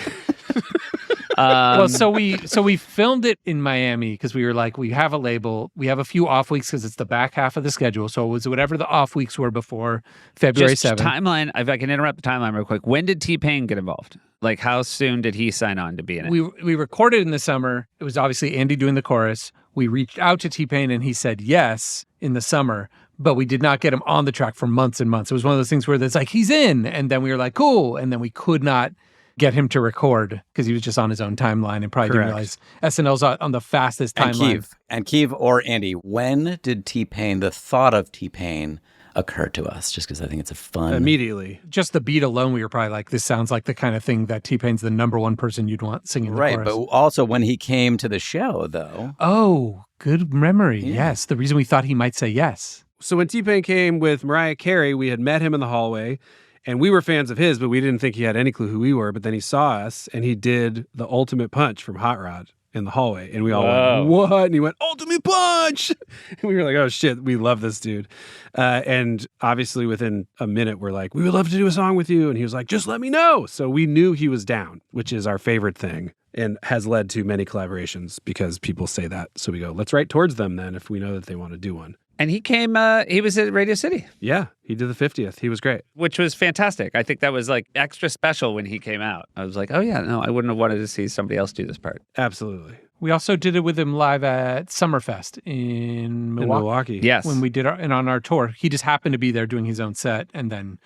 Well, so we filmed it in Miami because we were like, we have a label, we have a few off weeks because it's the back half of the schedule. So it was whatever the off weeks were before February 7th. Timeline, if I can interrupt the timeline real quick. When did T-Pain get involved? Like, how soon did he sign on to be in it? We recorded in the summer. It was obviously Andy doing the chorus. We reached out to T-Pain and he said yes in the summer, but we did not get him on the track for months and months. It was one of those things where it's like, he's in. And then we were like, cool. And then we could not get him to record because he was just on his own timeline and probably didn't realize SNL's on the fastest timeline. And Keeve or Andy, when did the thought of T-Pain occur to us? Just because I think it's a fun... Immediately. Just the beat alone, we were probably like, this sounds like the kind of thing that T-Pain's the number one person you'd want singing the chorus. Right, but also when he came to the show, though. Oh, good memory. Yeah. Yes, the reason we thought he might say yes. So when T-Pain came with Mariah Carey, we had met him in the hallway, and we were fans of his, but we didn't think he had any clue who we were. But then he saw us, and he did the Ultimate Punch from Hot Rod in the hallway. And we all went, what? And he went, Ultimate Punch! And we were like, oh, shit, we love this dude. And obviously within a minute, we're like, we would love to do a song with you. And he was like, just let me know. So we knew he was down, which is our favorite thing and has led to many collaborations because people say that. So we go, let's write towards them then if we know that they want to do one. And he came, he was at Radio City. Yeah, he did the 50th. He was great. Which was fantastic. I think that was like extra special when he came out. I was like, oh yeah, no, I wouldn't have wanted to see somebody else do this part. Absolutely. We also did it with him live at Summerfest in Milwaukee. Yes. When we did and on our tour. He just happened to be there doing his own set. And then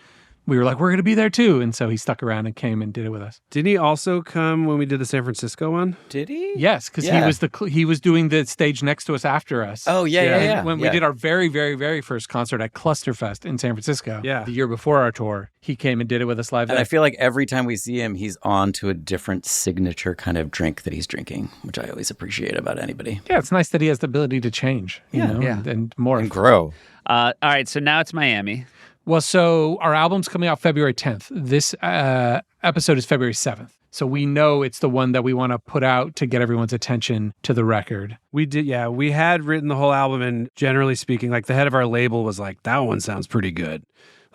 we were like, we're going to be there too. And so he stuck around and came and did it with us. Didn't he also come when we did the San Francisco one? Did he? Yes, because he was doing the stage next to us after us. Oh, yeah. When we did our very, very, very first concert at Clusterfest in San Francisco, the year before our tour, he came and did it with us live there. And I feel like every time we see him, he's on to a different signature kind of drink that he's drinking, which I always appreciate about anybody. Yeah, it's nice that he has the ability to change, you know, and more. And grow. All right, so now it's Miami. Well, so our album's coming out February 10th. This episode is February 7th. So we know it's the one that we want to put out to get everyone's attention to the record. We did, yeah. We had written the whole album, and generally speaking, like the head of our label was like, that one sounds pretty good.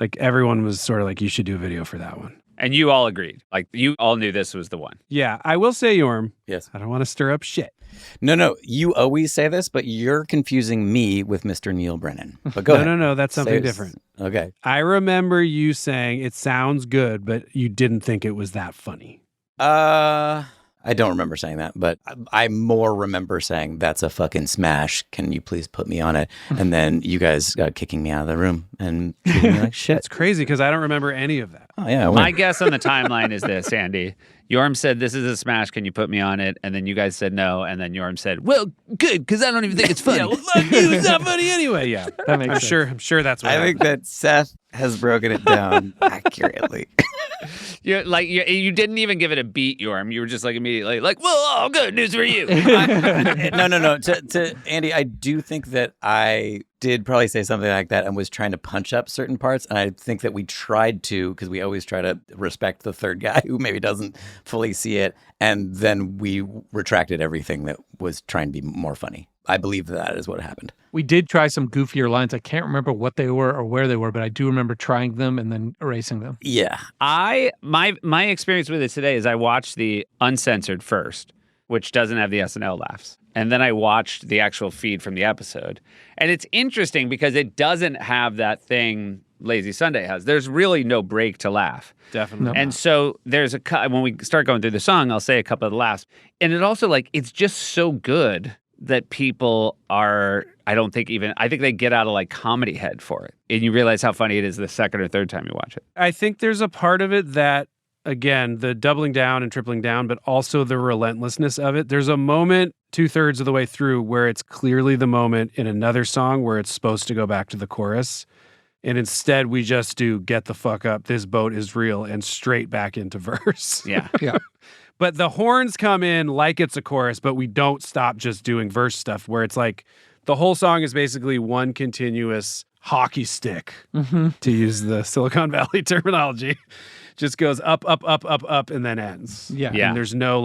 Like everyone was sort of like, you should do a video for that one. And you all agreed. Like you all knew this was the one. Yeah, I will say, Jorm. Yes. I don't want to stir up shit. No, you always say this, but you're confusing me with Mr. Neil Brennan. But go ahead. No, that's something different. Okay. I remember you saying it sounds good, but you didn't think it was that funny. I don't remember saying that, but I more remember saying that's a fucking smash. Can you please put me on it? And then you guys kicking me out of the room and treating me like shit. It's crazy because I don't remember any of that. Oh yeah. My guess on the timeline is this, Andy. Jorm said, this is a smash. Can you put me on it? And then you guys said no. And then Jorm said, well, good, because I don't even think it's funny. Well, fuck you. It's not funny anyway. Yeah, that makes sense. I'm sure that's what I think that Seth has broken it down accurately. You didn't even give it a beat, Jorm. You were just like immediately like, well, good news for you. No. To Andy, I do think that I did probably say something like that and was trying to punch up certain parts. And I think that we tried to, because we always try to respect the third guy who maybe doesn't fully see it. And then we retracted everything that was trying to be more funny. I believe that is what happened. We did try some goofier lines. I can't remember what they were or where they were, but I do remember trying them and then erasing them. Yeah. My experience with it today is I watched the uncensored first, which doesn't have the SNL laughs. And then I watched the actual feed from the episode. And it's interesting because it doesn't have that thing Lazy Sunday has. There's really no break to laugh. Definitely. And so there's when we start going through the song, I'll say a couple of the laughs. And it also it's just so good that people are, I think they get out of comedy head for it. And you realize how funny it is the second or third time you watch it. I think there's a part of it that, again, the doubling down and tripling down, but also the relentlessness of it. There's a moment 2/3 of the way through where it's clearly the moment in another song where it's supposed to go back to the chorus. And instead we just do get the fuck up, this boat is real, and straight back into verse. Yeah. Yeah. But the horns come in like it's a chorus, but we don't stop just doing verse stuff where it's like the whole song is basically one continuous hockey stick, to use the Silicon Valley terminology. Just goes up, up, up, up, up, and then ends. Yeah. And there's no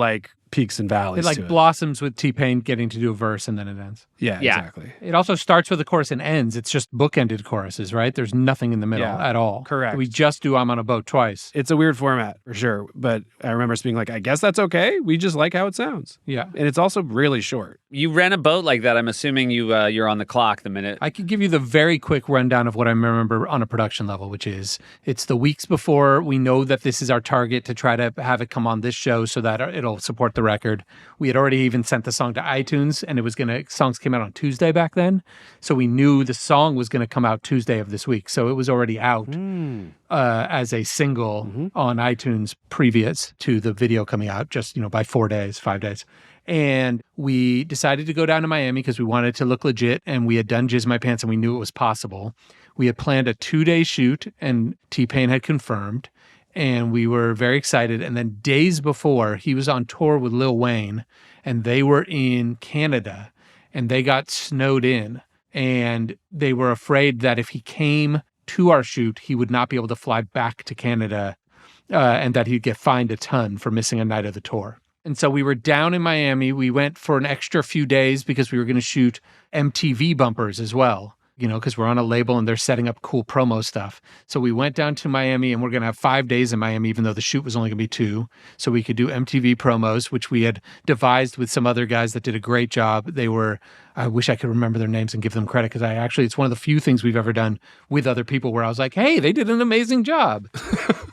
peaks and valleys. It like to blossoms with T-Pain getting to do a verse and then it ends. Yeah, exactly. It also starts with a chorus and ends. It's just bookended choruses, right? There's nothing in the middle at all. Correct. We just do I'm on a Boat twice. It's a weird format for sure, but I remember us being like, I guess that's okay. We just like how it sounds. Yeah. And it's also really short. You rent a boat like that. I'm assuming you're on the clock the minute. I could give you the very quick rundown of what I remember on a production level, which is it's the weeks before we know that this is our target to try to have it come on this show so that it'll support the record. We had already even sent the song to iTunes, and songs came out on Tuesday back then. So we knew the song was going to come out Tuesday of this week. So it was already out as a single on iTunes previous to the video coming out, just, by 5 days. And we decided to go down to Miami because we wanted to look legit, and we had done Jizz My Pants and we knew it was possible. We had planned a 2-day shoot, and T-Pain had confirmed, and we were very excited. And then days before, he was on tour with Lil Wayne, and they were in Canada, and they got snowed in, and they were afraid that if he came to our shoot, he would not be able to fly back to Canada, and that he'd get fined a ton for missing a night of the tour. And so we were down in Miami. We went for an extra few days because we were going to shoot MTV bumpers as well, because we're on a label and they're setting up cool promo stuff. So we went down to Miami, and we're going to have 5 days in Miami, even though the shoot was only going to be 2. So we could do MTV promos, which we had devised with some other guys that did a great job. I wish I could remember their names and give them credit, because it's one of the few things we've ever done with other people where I was like, hey, they did an amazing job.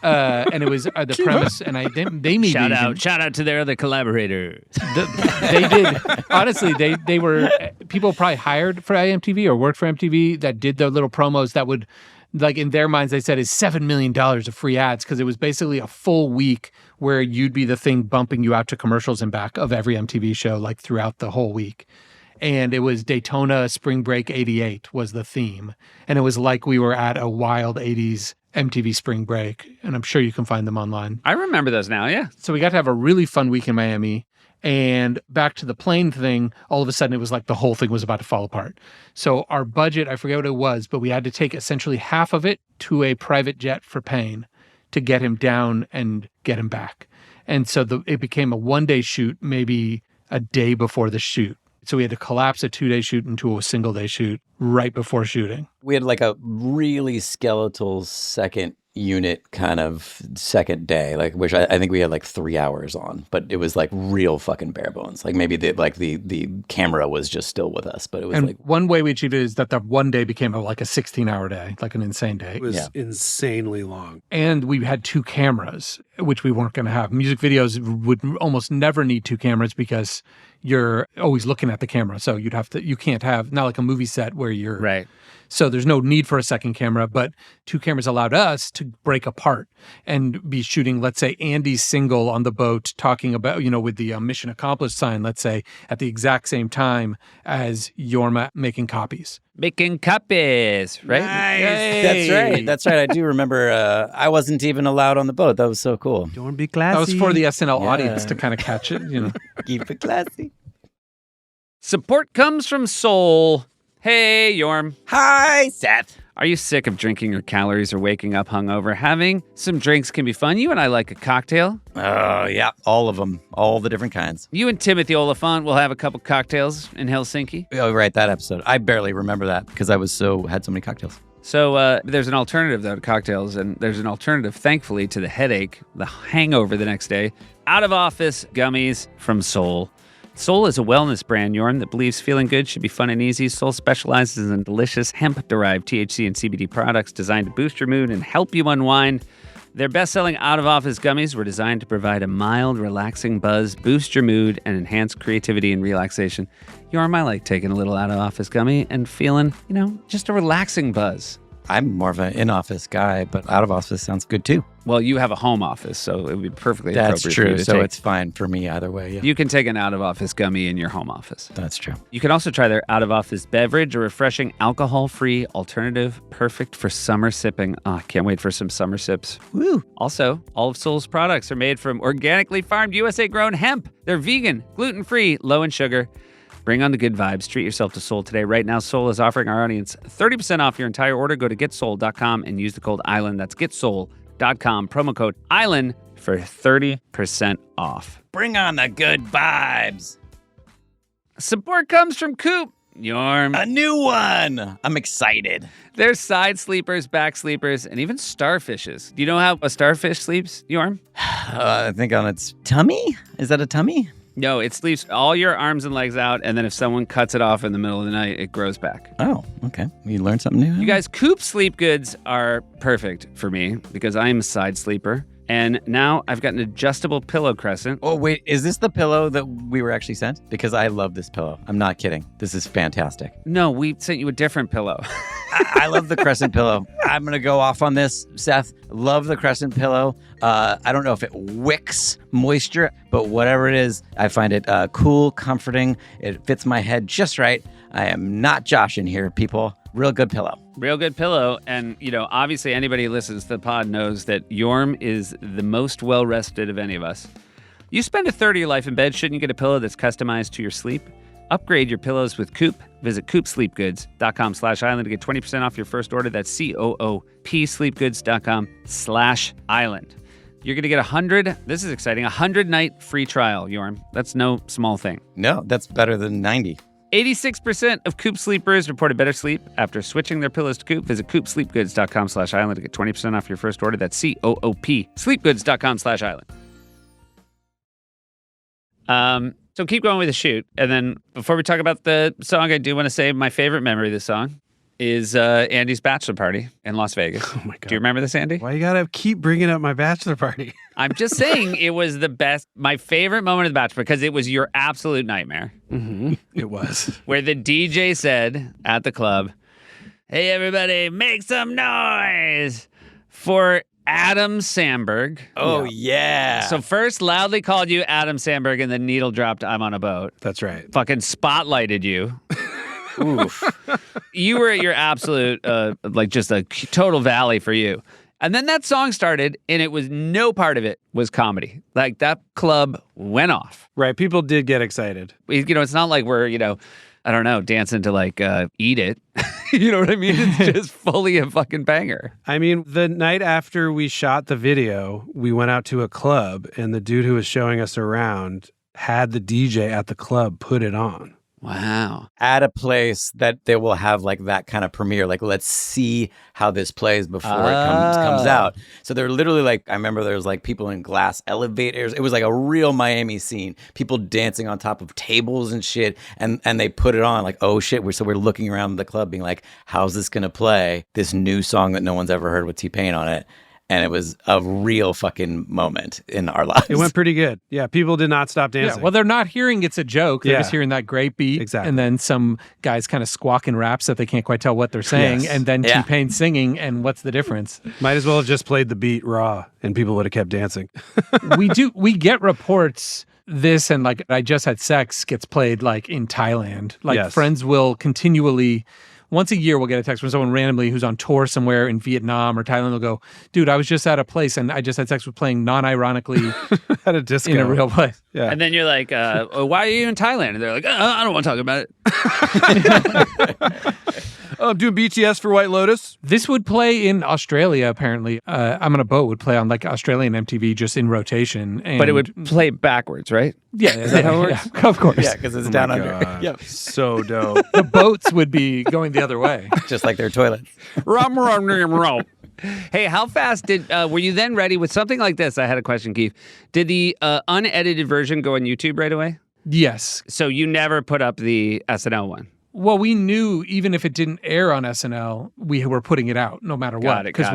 And it was the premise, and they made shout out to their other collaborator. They did, honestly, they were people probably hired for MTV or worked for MTV that did their little promos that would, like, in their minds, they said is $7 million of free ads, because it was basically a full week where you'd be the thing bumping you out to commercials and back of every MTV show, like throughout the whole week. And it was Daytona Spring Break 88 was the theme. And it was like we were at a wild 80s MTV Spring Break. And I'm sure you can find them online. I remember those now, yeah. So we got to have a really fun week in Miami. And back to the plane thing, all of a sudden it was like the whole thing was about to fall apart. So our budget, I forget what it was, but we had to take essentially half of it to a private jet for Payne to get him down and get him back. And so it became a 1-day shoot, maybe a day before the shoot. So we had to collapse a 2-day shoot into a single-day shoot right before shooting. We had like a really skeletal second unit kind of second day, like which I think we had like 3 hours on, but it was like real fucking bare bones. Like maybe the camera was just still with us, but it was one way we achieved it is that the 1 day became like a 16-hour day, like an insane day. It was insanely long. And we had 2 cameras, which we weren't going to have. Music videos would almost never need 2 cameras because you're always looking at the camera. So you can't have, not like a movie set where you're right. So there's no need for a second camera, but 2 cameras allowed us to break apart and be shooting, let's say, Andy's single on the boat talking about, with the mission accomplished sign, let's say, at the exact same time as Jorma making copies. Making copies, right? Nice. That's right. I do remember I wasn't even allowed on the boat. That was so cool. Don't be classy. That was for the SNL audience to kind of catch it, Keep it classy. Support comes from Soul. Hey, Jorm. Hi, Seth. Are you sick of drinking your calories or waking up hungover? Having some drinks can be fun. You and I like a cocktail. Oh, yeah. All of them. All the different kinds. You and Timothy Oliphant will have a couple cocktails in Helsinki. Oh, right. That episode. I barely remember that because I had so many cocktails. So there's an alternative, though, to cocktails, and there's an alternative, thankfully, to the headache, the hangover the next day. Out-of-office gummies from Soul. Soul is a wellness brand, Jorm, that believes feeling good should be fun and easy. Soul specializes in delicious hemp-derived THC and CBD products designed to boost your mood and help you unwind. Their best-selling out-of-office gummies were designed to provide a mild, relaxing buzz, boost your mood, and enhance creativity and relaxation. Jorm, I like taking a little out-of-office gummy and feeling, just a relaxing buzz. I'm more of an in-office guy, but out-of-office sounds good too. Well, you have a home office, so it would be perfectly appropriate. That's true, for you to so take. It's fine for me either way. Yeah. You can take an out-of-office gummy in your home office. That's true. You can also try their out-of-office beverage, a refreshing alcohol-free alternative, perfect for summer sipping. Oh, I can't wait for some summer sips. Woo! Also, all of Soul's products are made from organically farmed, USA-grown hemp. They're vegan, gluten-free, low in sugar. Bring on the good vibes. Treat yourself to Soul today. Right now, Soul is offering our audience 30% off your entire order. Go to getsoul.com and use the code ISLAND. That's getsoul.com. Promo code ISLAND for 30% off. Bring on the good vibes. Support comes from Coop. Jorm. A new one. I'm excited. There's side sleepers, back sleepers, and even starfishes. Do you know how a starfish sleeps, Jorm? I think on its tummy? Is that a tummy? No, it sleeps all your arms and legs out, and then if someone cuts it off in the middle of the night, it grows back. Oh, okay. You learned something new. You guys, Coop sleep goods are perfect for me because I am a side sleeper. And now I've got an adjustable pillow crescent. Oh, wait. Is this the pillow that we were actually sent? Because I love this pillow. I'm not kidding. This is fantastic. No, we sent you a different pillow. I love the crescent pillow. I'm going to go off on this, Seth. Love the crescent pillow. I don't know if it wicks moisture, but whatever it is, I find it cool, comforting. It fits my head just right. I am not joshing here, people. Real good pillow. Real good pillow. And, you know, obviously anybody who listens to the pod knows that Jorm is the most well-rested of any of us. You spend a third of your life in bed, shouldn't you get a pillow that's customized to your sleep? Upgrade your pillows with Coop. Visit coopsleepgoods.com/island to get 20% off your first order. That's coopsleepgoods.com/island. You're going to get 100, this is exciting, 100-night free trial, Jorm. That's no small thing. No, that's better than 90. 86% of Coop sleepers reported better sleep after switching their pillows to Coop. Visit coopsleepgoods.com/island to get 20% off your first order. That's coopsleepgoods.com/island. So keep going with the shoot. And then before we talk about the song, I do want to say my favorite memory of the song is Andy's bachelor party in Las Vegas. Oh my God. Do you remember this, Andy? Why you gotta keep bringing up my bachelor party? I'm just saying it was the best, my favorite moment of the bachelor because it was your absolute nightmare. Mm-hmm. It was. Where the DJ said at the club, "Hey, everybody, make some noise for Adam Sandberg." Oh, yeah. So first loudly called you Adam Sandberg and then needle dropped "I'm on a boat." That's right. Fucking spotlighted you. Oof. You were at your absolute, like just a total valley for you. And then that song started and it was no part of it was comedy. Like that club went off. Right. People did get excited. You know, it's not like we're, you know, I don't know, dancing to like Eat It. You know what I mean? It's just fully a fucking banger. I mean, the night after we shot the video, we went out to a club and the dude who was showing us around had the DJ at the club put it on. Wow. At a place that they will have like that kind of premiere, like let's see how this plays before it comes out. So they're literally like, I remember there was like people in glass elevators. It was like a real Miami scene. People dancing on top of tables and shit. And they put it on like, oh shit. We're looking around the club being like, how's this going to play? This new song that no one's ever heard with T-Pain on it. And it was a real fucking moment in our lives. It went pretty good. Yeah, people did not stop dancing. Yeah, well, they're not hearing it's a joke. They're just hearing that great beat. Exactly. And then some guys kind of squawking raps that they can't quite tell what they're saying. Yes. And then T-Pain singing. And what's the difference? Might as well have just played the beat raw and people would have kept dancing. We get reports. This and like I Just Had Sex gets played like in Thailand. Like friends will continually... Once a year, we'll get a text from someone randomly who's on tour somewhere in Vietnam or Thailand. They'll go, "Dude, I was just at a place and I Just Had Sex with playing non-ironically at a disco in a real place." Yeah. And then you're like, "Why are you in Thailand?" And they're like, "I don't want to talk about it." I'm doing BTS for White Lotus. This would play in Australia, apparently. I'm on a Boat would play on like Australian MTV just in rotation. And but it would play backwards, right? Yeah. Is that how it works? Yeah, of course. Yeah, because it's down under. Yep. So dope. The boats would be going the other way. Just like their toilets. Hey, how fast were you then ready with something like this? I had a question, Keith. Did the unedited version go on YouTube right away? Yes. So you never put up the SNL one? Well, we knew even if it didn't air on SNL, we were putting it out no matter what. Because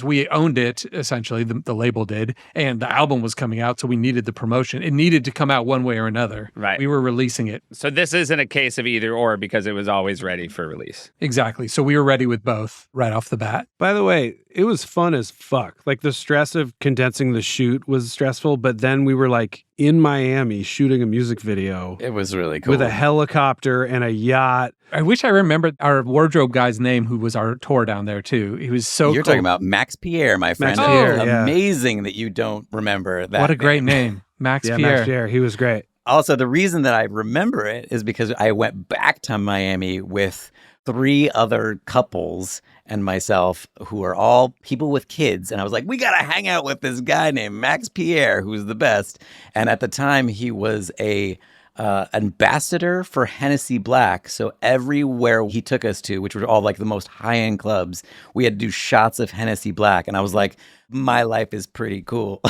we owned it, essentially, the label did, and the album was coming out, so we needed the promotion. It needed to come out one way or another. Right. We were releasing it. So this isn't a case of either or because it was always ready for release. Exactly. So we were ready with both right off the bat. By the way, it was fun as fuck. Like the stress of condensing the shoot was stressful, but then we were like in Miami shooting a music video. It was really cool. With a helicopter and a yacht. I wish I remembered our wardrobe guy's name who was our tour down there too. He was so You're cool. talking about Max Pierre, my friend. Max Pierre, yeah. Amazing that you don't remember that. What a great name. Max Pierre. Max Pierre. He was great. Also, the reason that I remember it is because I went back to Miami with 3 other couples and myself who are all people with kids. And I was like, we got to hang out with this guy named Max Pierre, who's the best. And at the time, he was a ambassador for Hennessy Black. So everywhere he took us to, which were all like the most high-end clubs, we had to do shots of Hennessy Black. And I was like, my life is pretty cool.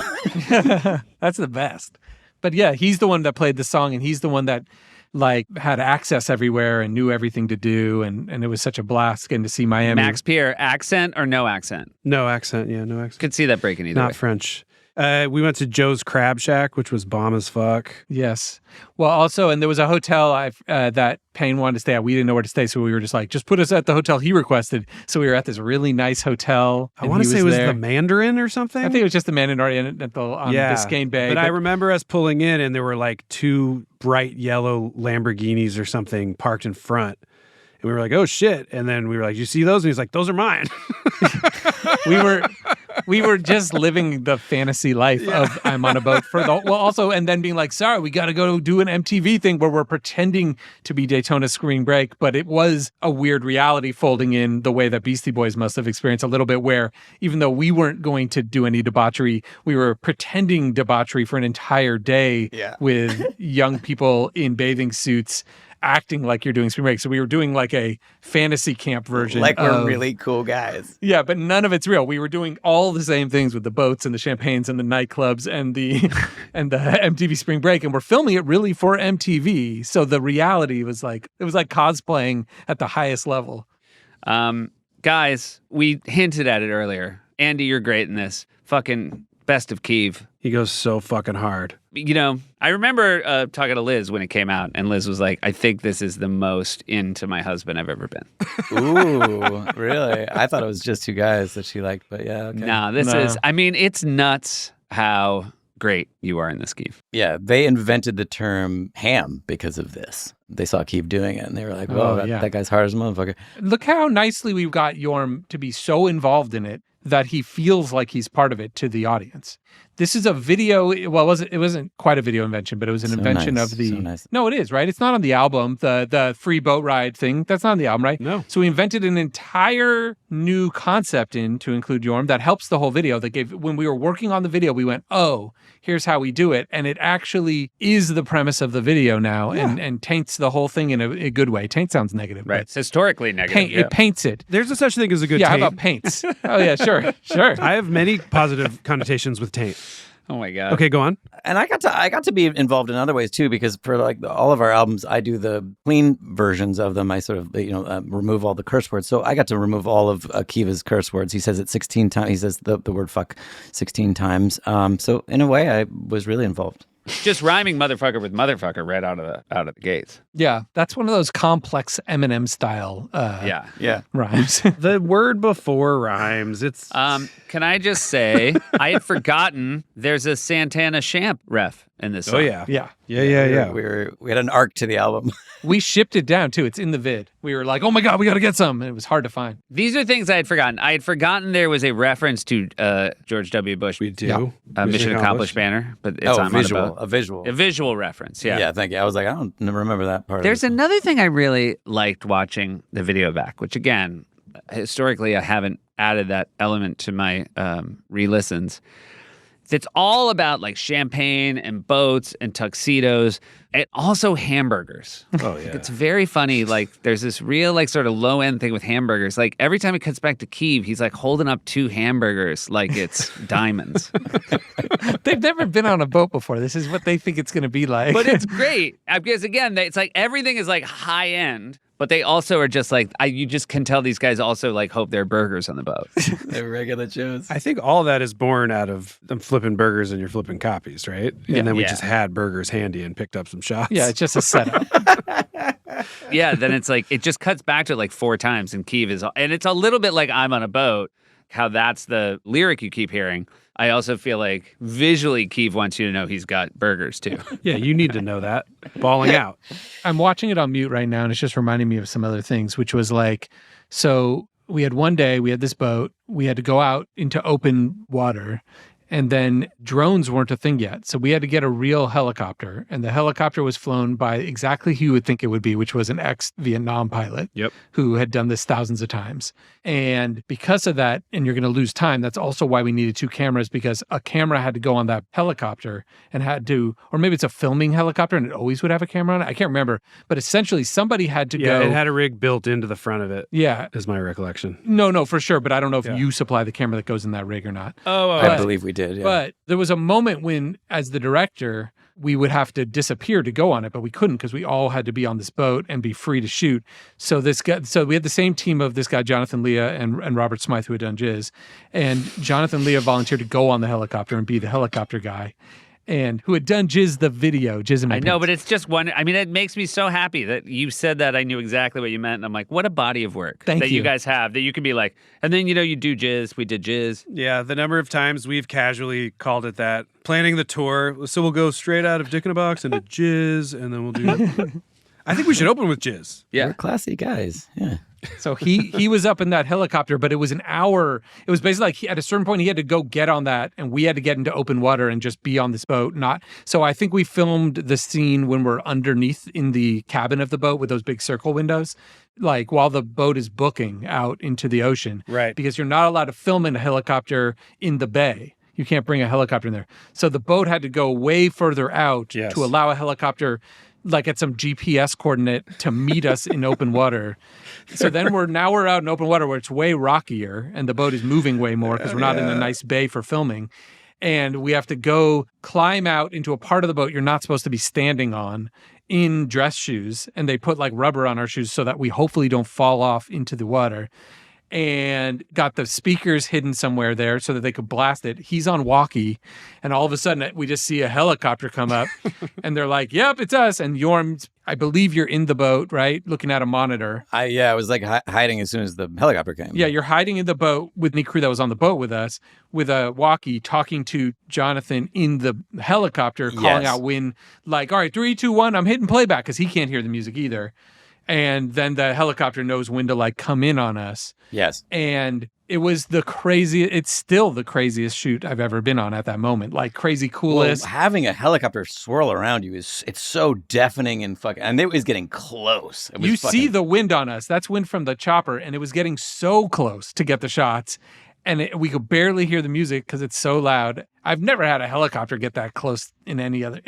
That's the best. But yeah, he's the one that played the song, and he's the one that like had access everywhere and knew everything to do, and it was such a blast getting to see Miami. Max Pierre, accent or no accent? No accent, yeah, no accent. Could see that breaking either way. Not French. We went to Joe's Crab Shack, which was bomb as fuck. Yes. Well, also, and there was a hotel that Payne wanted to stay at. We didn't know where to stay, so we were just like, just put us at the hotel he requested. So we were at this really nice hotel. I want to say it was the Mandarin or something. I think it was just the Mandarin at the Biscayne Bay. But I remember us pulling in, and there were like 2 bright yellow Lamborghinis or something parked in front. And we were like, oh shit. And then we were like, you see those? And he's like, those are mine. We were just living the fantasy life of I'm on a boat for the also, and then being like, sorry, we got to go do an MTV thing where we're pretending to be Daytona Spring Break, but it was a weird reality folding in the way that Beastie Boys must have experienced a little bit, where even though we weren't going to do any debauchery, we were pretending debauchery for an entire day with young people in bathing suits acting like you're doing spring break. So we were doing like a fantasy camp version. Like we're really cool guys. Yeah, but none of it's real. We were doing all the same things with the boats and the champagnes and the nightclubs and the and the MTV Spring Break, and we're filming it really for MTV. So the reality was like, it was like cosplaying at the highest level. Guys, we hinted at it earlier. Andy, you're great in this. Fucking Best of Kiev. He goes so fucking hard. You know, I remember talking to Liz when it came out, and Liz was like, I think this is the most into my husband I've ever been. Ooh, really? I thought it was just 2 guys that she liked, but yeah. Okay. No, this is, I mean, it's nuts how great you are in this, Kiev. Yeah, they invented the term ham because of this. They saw Kiev doing it, and they were like, whoa, that guy's hard as a motherfucker. Look how nicely we've got Jorm to be so involved in it that he feels like he's part of it to the audience. This is a video. Well, it wasn't quite a video invention, but it was an invention of the. So nice. No, it is, right? It's not on the album. The free boat ride thing. That's not on the album, right? No. So we invented an entire new concept to include Jorm that helps the whole video. That gave, when we were working on the video, we went, oh, here's how we do it, and it actually is the premise of the video now, and taints the whole thing in a good way. Taint sounds negative, right? It's historically negative. It paints it. There's a such thing as a good taint. How about paints? Oh yeah, sure. I have many positive connotations with taint. Oh my God. Okay, go on. And I got to be involved in other ways too, because for like all of our albums, I do the clean versions of them. I sort of remove all the curse words. So I got to remove all of Akiva's curse words. He says it 16 times. He says the word fuck 16 times. So in a way, I was really involved. Just rhyming motherfucker with motherfucker right out of the gates. Yeah, that's one of those complex Eminem style rhymes. The word before rhymes. It's can I just say I had forgotten there's a Santana Champ ref in this song. Oh yeah. Yeah. We had an arc to the album. We shipped it down too. It's in the vid. We were like, oh my God, we got to get some. And it was hard to find. These are things I had forgotten. I had forgotten there was a reference to George W. Bush. We do. Mission Accomplished banner, but it's on a visual. A visual reference, yeah. Yeah, thank you. I was like, I don't remember that part. There's another thing I really liked watching the video back, which again, historically, I haven't added that element to my re-listens. It's all about like champagne and boats and tuxedos and also hamburgers. Oh, yeah. It's very funny. Like there's this real like sort of low end thing with hamburgers. Like every time it cuts back to Kiev, he's like holding up 2 hamburgers like it's diamonds. They've never been on a boat before. This is what they think it's going to be like. But it's great because again, it's like everything is like high end. But they also are just like, you just can tell these guys also like hope there are burgers on the boat. They're regular Joes. I think all that is born out of them flipping burgers and you're flipping copies, right? And then we just had burgers handy and picked up some shots. Yeah, it's just a setup. Yeah, then it's like, it just cuts back to it like 4 times and Kiev is, and it's a little bit like I'm on a boat, how that's the lyric you keep hearing. I also feel like visually Kiev wants you to know he's got burgers too. Yeah, you need to know that. Balling out. I'm watching it on mute right now, and it's just reminding me of some other things, which was like, so we had one day, we had this boat, we had to go out into open water, And then drones weren't a thing yet. So we had to get a real helicopter. And the helicopter was flown by exactly who you would think it would be, which was an ex-Vietnam pilot who had done this thousands of times. And because of that, and you're going to lose time, that's also why we needed 2 cameras, because a camera had to go on that helicopter and had to, or maybe it's a filming helicopter and it always would have a camera on it. I can't remember. But essentially somebody had to go. Yeah, it had a rig built into the front of it. Yeah. Is my recollection. No, for sure. But I don't know if you supply the camera that goes in that rig or not. I believe we did, yeah. But there was a moment when, as the director, we would have to disappear to go on it, but we couldn't because we all had to be on this boat and be free to shoot. So we had the same team of this guy, Jonathan Leah and Robert Smythe, who had done Jizz. And Jonathan Leah volunteered to go on the helicopter and be the helicopter guy. And who had done Jizz the video, Jizz in My I know, Pants. but it's just one. I mean, it makes me so happy that you said that. I knew exactly what you meant. And I'm like, what a body of work that you guys have, that you can be like, and then, you do Jizz. We did Jizz. Yeah, the number of times we've casually called it that. Planning the tour. So we'll go straight out of Dick in a Box into Jizz, and then we'll do... I think we should open with Jizz. Yeah. We're classy guys. Yeah. So he was up in that helicopter, but it was an hour. It was basically like at a certain point he had to go get on that, and we had to get into open water and just be on this boat. So I think we filmed the scene when we're underneath in the cabin of the boat with those big circle windows, like while the boat is booking out into the ocean. Right. Because you're not allowed to film in a helicopter in the bay. You can't bring a helicopter in there. So the boat had to go way further out to allow a helicopter like at some GPS coordinate to meet us in open water. So then we're out in open water where it's way rockier and the boat is moving way more because we're not in a nice bay for filming. And we have to go climb out into a part of the boat you're not supposed to be standing on in dress shoes. And they put like rubber on our shoes so that we hopefully don't fall off into the water. And got the speakers hidden somewhere there so that they could blast it. He's on walkie, and all of a sudden we just see a helicopter come up, and they're like, "Yep, it's us." And Jorm, I believe you're in the boat, right, looking at a monitor. I was like hiding as soon as the helicopter came. Yeah, you're hiding in the boat with the crew that was on the boat with us, with a walkie, talking to Jonathan in the helicopter, calling out when, like, "All right, 3, 2, 1, I'm hitting playback," because he can't hear the music either. And then the helicopter knows when to like come in on us. Yes. And it was it's still the craziest shoot I've ever been on at that moment. Like crazy coolest. Well, having a helicopter swirl around you it's so deafening and fucking, and it was getting close. You see the wind on us. That's wind from the chopper. And it was getting so close to get the shots. And we could barely hear the music because it's so loud. I've never had a helicopter get that close in any other.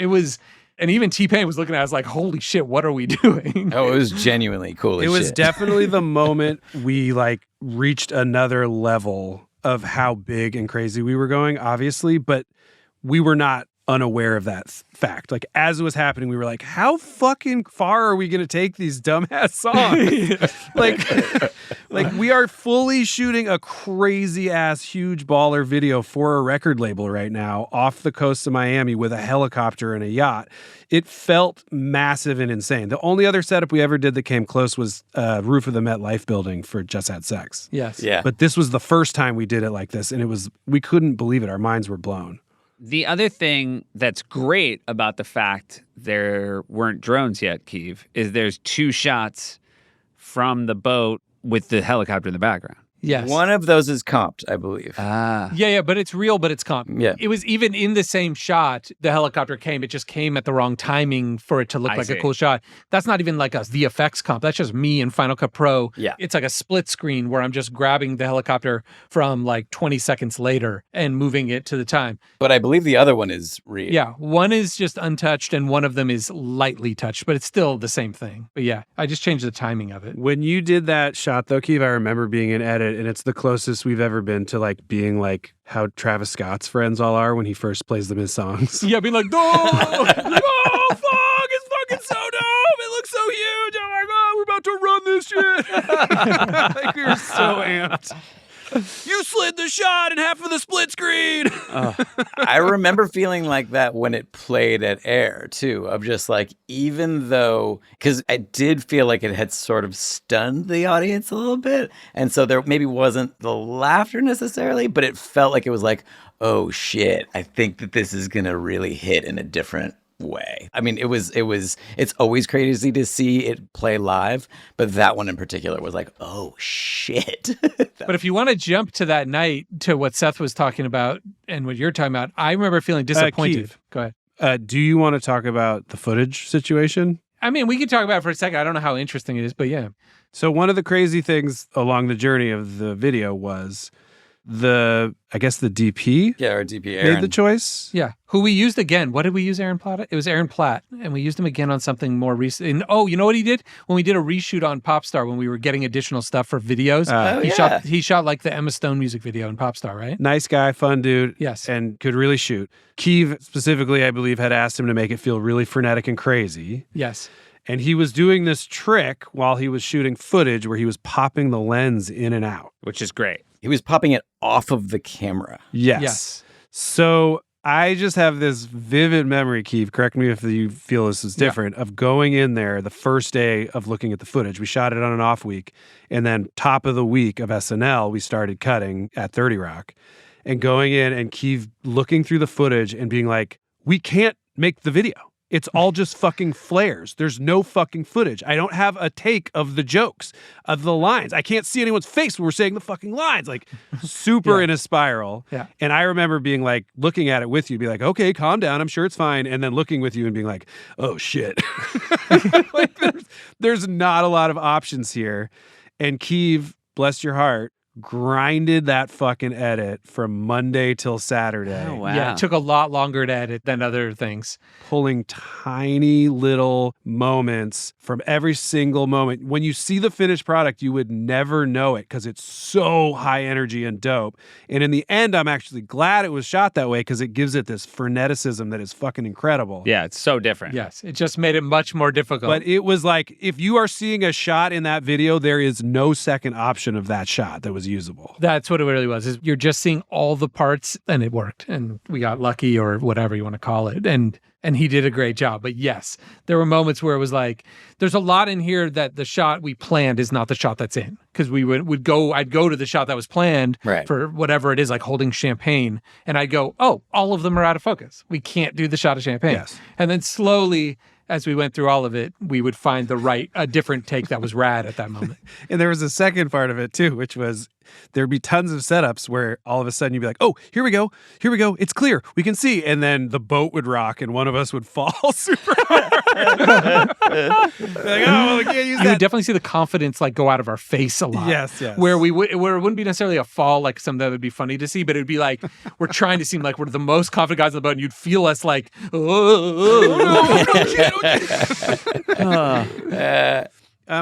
And even T-Pain was looking at us like, holy shit, what are we doing? Oh, it was genuinely cool as shit. It was definitely the moment we like reached another level of how big and crazy we were going, obviously, but we were not unaware of that fact. Like as it was happening, we were like, how fucking far are we going to take these dumbass songs? like we are fully shooting a crazy ass huge baller video for a record label right now off the coast of Miami with a helicopter and a yacht. It felt massive and insane. The only other setup we ever did that came close was roof of the MetLife building for Just Had Sex. Yes. Yeah. But this was the first time we did it like this, and we couldn't believe it. Our minds were blown. The other thing that's great about the fact there weren't drones yet, Keeve, is there's 2 shots from the boat with the helicopter in the background. Yes. One of those is comped, I believe. Yeah, but it's real, but it's comp. Yeah. It was even in the same shot, the helicopter came. It just came at the wrong timing for it to look like a cool shot. That's not even like a VFX comp. That's just me in Final Cut Pro. Yeah. It's like a split screen where I'm just grabbing the helicopter from like 20 seconds later and moving it to the time. But I believe the other one is real. Yeah, one is just untouched and one of them is lightly touched, but it's still the same thing. But yeah, I just changed the timing of it. When you did that shot, though, Keeve, I remember being in edit, and it's the closest we've ever been to like being like how Travis Scott's friends all are when he first plays them his songs. Yeah, being like, oh, fuck, it's fucking so dope. It looks so huge. Oh my God, we're about to run this shit. Like we were so amped. You slid the shot in half of the split screen. I remember feeling like that when it played at Air, too, of just like, even though, because I did feel like it had sort of stunned the audience a little bit. And so there maybe wasn't the laughter necessarily, but it felt like it was like, oh shit, I think that this is going to really hit in a different way. I mean, it's always crazy to see it play live, but that one in particular was like, oh shit. But if you want to jump to that night to what Seth was talking about and what you're talking about, I remember feeling disappointed. Keith, Go ahead. Do you want to talk about the footage situation? I mean, we could talk about it for a second. I don't know how interesting it is, but yeah. So one of the crazy things along the journey of the video was the DP. Yeah, our DP Aaron made the choice. Yeah. Who we used again. What did we use Aaron Platt? It was Aaron Platt. And we used him again on something more recent. And, you know what he did? When we did a reshoot on Popstar, when we were getting additional stuff for videos, he shot like the Emma Stone music video in Popstar, right? Nice guy, fun dude. Yes. And could really shoot. Keeve specifically, I believe, had asked him to make it feel really frenetic and crazy. Yes. And he was doing this trick while he was shooting footage where he was popping the lens in and out. Which is great. He was popping it off of the camera. Yes. So I just have this vivid memory, Keeve, correct me if you feel this is different, of going in there the first day of looking at the footage. We shot it on an off week. And then top of the week of SNL, we started cutting at 30 Rock. And going in and Keeve looking through the footage and being like, we can't make the video. It's all just fucking flares. There's no fucking footage. I don't have a take of the jokes, of the lines. I can't see anyone's face when we're saying the fucking lines. Like, super in a spiral. Yeah. And I remember being like, looking at it with you, be like, okay, calm down. I'm sure it's fine. And then looking with you and being like, oh, shit. Like, there's not a lot of options here. And Keeve, bless your heart, grinded that fucking edit from Monday till Saturday. Oh, wow. Yeah, it took a lot longer to edit than other things. Pulling tiny little moments from every single moment. When you see the finished product, you would never know it because it's so high energy and dope. And in the end, I'm actually glad it was shot that way because it gives it this freneticism that is fucking incredible. Yeah, it's so different. Yes, it just made it much more difficult. But it was like, if you are seeing a shot in that video, there is no second option of that shot that was usable. That's what it really was. Is you're just seeing all the parts, and it worked, and we got lucky, or whatever you want to call it, and he did a great job. But yes, there were moments where it was like, there's a lot in here that the shot we planned is not the shot that's in, because I'd go to the shot that was planned for whatever it is, like holding champagne, and I'd go, oh, all of them are out of focus. We can't do the shot of champagne. Yes. And then slowly, as we went through all of it, we would find a different take that was rad at that moment. And there was a second part of it too, which was there'd be tons of setups where all of a sudden you'd be like, oh, here we go, it's clear, we can see. And then the boat would rock and one of us would fall super hard. Like, oh, well, we can't use that. You would definitely see the confidence like go out of our face a lot. Yes. Where it wouldn't be necessarily a fall like some that would be funny to see, but it would be like we're trying to seem like we're the most confident guys on the boat, and you'd feel us like, all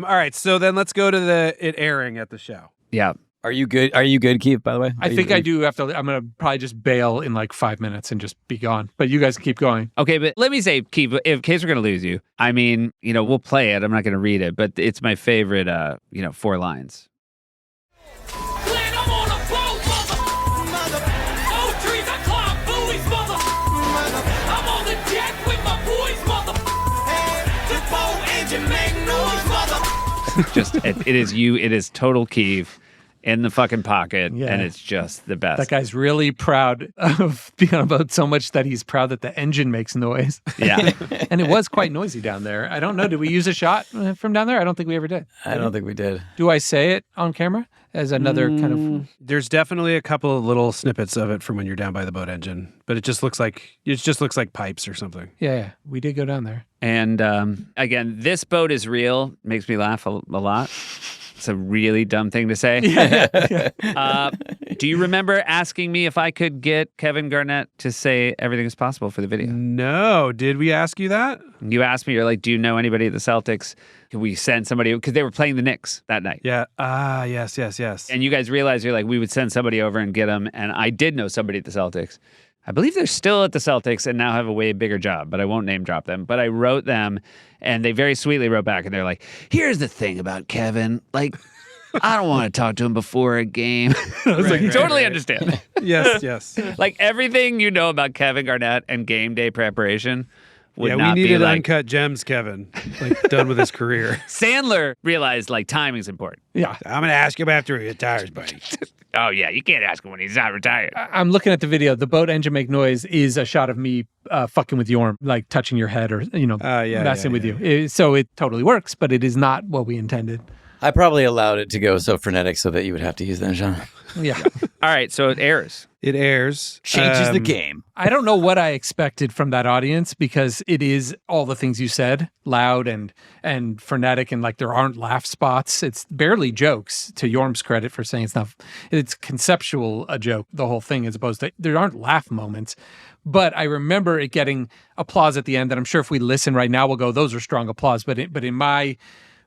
right, so then let's go to it airing at the show. Yeah. Are you good? Are you good, Keith, by the way? I think I do have to. I'm going to probably just bail in like 5 minutes and just be gone. But you guys keep going. Okay, but let me say, Keith, in case we're going to lose you, I mean, we'll play it. I'm not going to read it, but it's my favorite, 4 lines. Just it is total Keith in the fucking pocket, and it's just the best. That guy's really proud of being on a boat so much that he's proud that the engine makes noise. Yeah. And it was quite noisy down there. I don't know, did we use a shot from down there? I don't think we ever did. I don't think we did. Do I say it on camera as another kind of... There's definitely a couple of little snippets of it from when you're down by the boat engine, but it just looks like pipes or something. Yeah, we did go down there. And again, this boat is real. Makes me laugh a lot. It's a really dumb thing to say. Yeah. Do you remember asking me if I could get Kevin Garnett to say everything is possible for the video? No. Did we ask you that? You asked me, you're like, do you know anybody at the Celtics? Can we send somebody? Because they were playing the Knicks that night. Yeah. Yes. And you guys realized, you're like, we would send somebody over and get them. And I did know somebody at the Celtics. I believe they're still at the Celtics and now have a way bigger job, but I won't name drop them. But I wrote them, and they very sweetly wrote back, and they're like, here's the thing about Kevin. Like, I don't want to talk to him before a game. I was like, totally understand. Yes. Like, everything you know about Kevin Garnett and game day preparation would not we be needed like... uncut gems, Kevin. Like, done with his career. Sandler realized, like, timing's important. Yeah. I'm going to ask him after he retires, buddy. Oh, yeah, you can't ask him when he's not retired. I'm looking at the video. The boat engine make noise is a shot of me fucking with Jorm, like touching your head or, messing with you. So it totally works, but it is not what we intended. I probably allowed it to go so frenetic so that you would have to use that, Sean. Yeah. All right, so it airs. It airs. Changes the game. I don't know what I expected from that audience because it is all the things you said, loud and frenetic, and like there aren't laugh spots. It's barely jokes, to Jorm's credit for saying it's conceptual a joke, the whole thing, as opposed to there aren't laugh moments. But I remember it getting applause at the end, and I'm sure if we listen right now, we'll go, those are strong applause. But in my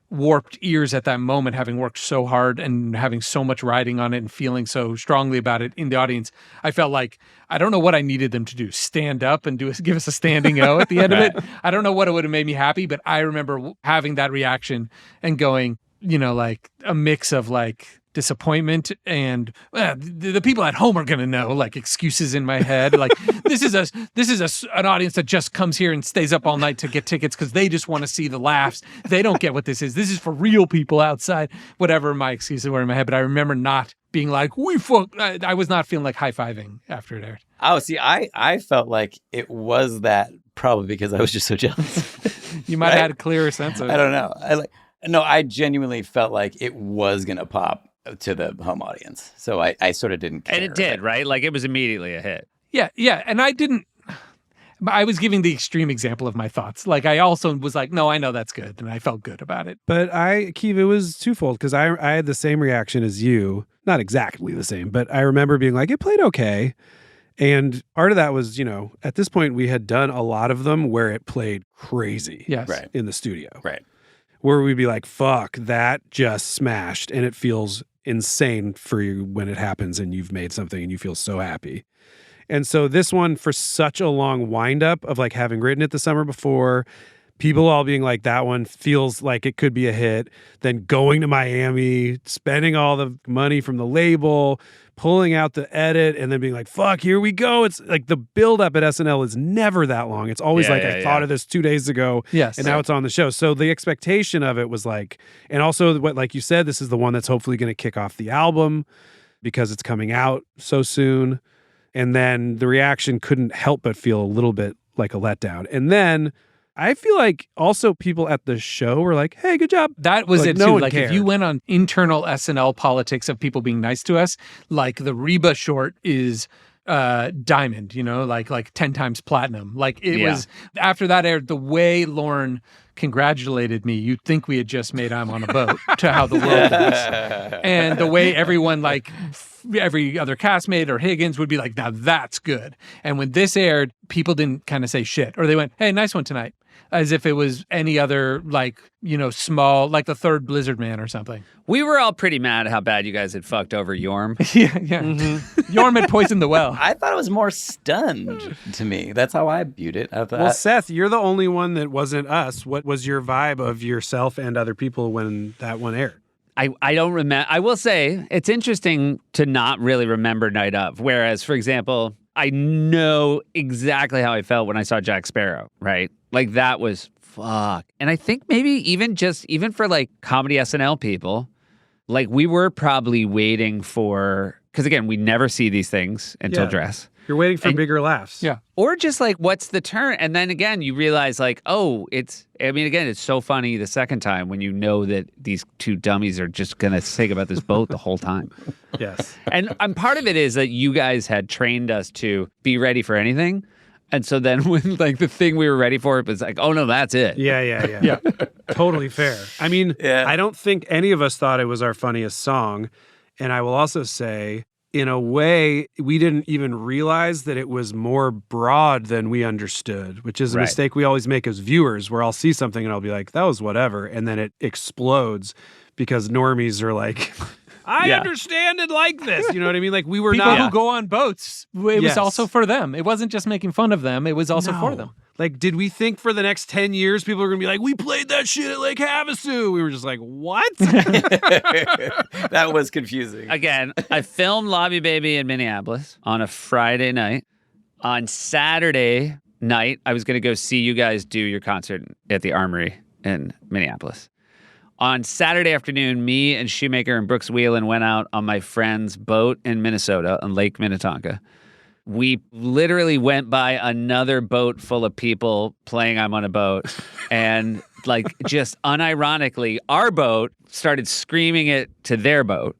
warped ears at that moment, having worked so hard and having so much riding on it and feeling so strongly about it in the audience, I felt like I don't know what I needed them to do. Stand up and give us a standing O at the end of it. I don't know what it would have made me happy, but I remember having that reaction and going, like a mix of like disappointment and the people at home are going to know, like excuses in my head. Like this is an audience that just comes here and stays up all night to get tickets because they just want to see the laughs. They don't get what this is. This is for real people outside. Whatever my excuses were in my head. But I remember not being like, I was not feeling like high-fiving after it aired. Oh, see, I felt like it was that probably because I was just so jealous. You might have had a clearer sense of it. I don't know. I genuinely felt like it was going to pop to the home audience. So I sort of didn't care. And it did, right? Like it was immediately a hit. Yeah. And I was giving the extreme example of my thoughts. Like I also was like, no, I know that's good. And I felt good about it. But Keith, it was twofold because I had the same reaction as you. Not exactly the same, but I remember being like, it played okay. And part of that was, at this point we had done a lot of them where it played crazy in the studio. Right. Where we'd be like, fuck, that just smashed. And it feels insane for you when it happens and you've made something and you feel so happy. And so this one, for such a long wind up of like having written it the summer before, people all being like, that one feels like it could be a hit, then going to Miami, spending all the money from the label, pulling out the edit, and then being like, fuck, here we go. It's like the build up at SNL is never that long. It's always I thought of this 2 days ago. Yes. And now it's on the show. So the expectation of it was like, and also what, like you said, this is the one that's hopefully going to kick off the album because it's coming out so soon. And then the reaction couldn't help but feel a little bit like a letdown. And then I feel like also people at the show were like, hey, good job. That was like, it no too. one Like cared. if you went on internal SNL politics of people being nice to us, like the Reba short is diamond, like 10 times platinum. Like it was, after that aired, the way Lauren congratulated me, you'd think we had just made I'm on a Boat to how the world is. And the way everyone, like every other castmate or Higgins would be like, now that's good. And when this aired, people didn't kind of say shit, or they went, hey, nice one tonight, as if it was any other, like, small, like the third Blizzard Man or something. We were all pretty mad how bad you guys had fucked over Jorm. Yeah. Mm-hmm. Jorm had poisoned the well. I thought it was more stunned to me. That's how I viewed it. I thought, well, Seth, you're the only one that wasn't us. What was your vibe of yourself and other people when that one aired? I don't remember. I will say it's interesting to not really remember Night Of. Whereas, for example, I know exactly how I felt when I saw Jack Sparrow, right? Like that was fuck. And I think maybe even for like comedy SNL people, like we were probably waiting for, because again, we never see these things until dress. You're waiting for bigger laughs. Yeah. Or just like, what's the turn? And then again, you realize like, it's so funny the second time when you know that these two dummies are just going to sing about this boat the whole time. Yes. And part of it is that you guys had trained us to be ready for anything. And so then when like the thing we were ready for, it was like, oh no, that's it. Yeah. Totally fair. I mean, I don't think any of us thought it was our funniest song. And I will also say, in a way, we didn't even realize that it was more broad than we understood, which is a mistake we always make as viewers, where I'll see something and I'll be like, that was whatever. And then it explodes because normies are like, I understand it like this. You know what I mean? Like we were people who go on boats. It was also for them. It wasn't just making fun of them. It was also for them. Like, did we think for the next 10 years people are going to be like, we played that shit at Lake Havasu? We were just like, what? That was confusing. Again, I filmed Lobby Baby in Minneapolis on a Friday night. On Saturday night, I was going to go see you guys do your concert at the Armory in Minneapolis. On Saturday afternoon, me and Shoemaker and Brooks Whelan went out on my friend's boat in Minnesota on Lake Minnetonka. We literally went by another boat full of people playing I'm on a boat. And like just unironically, our boat started screaming it to their boat.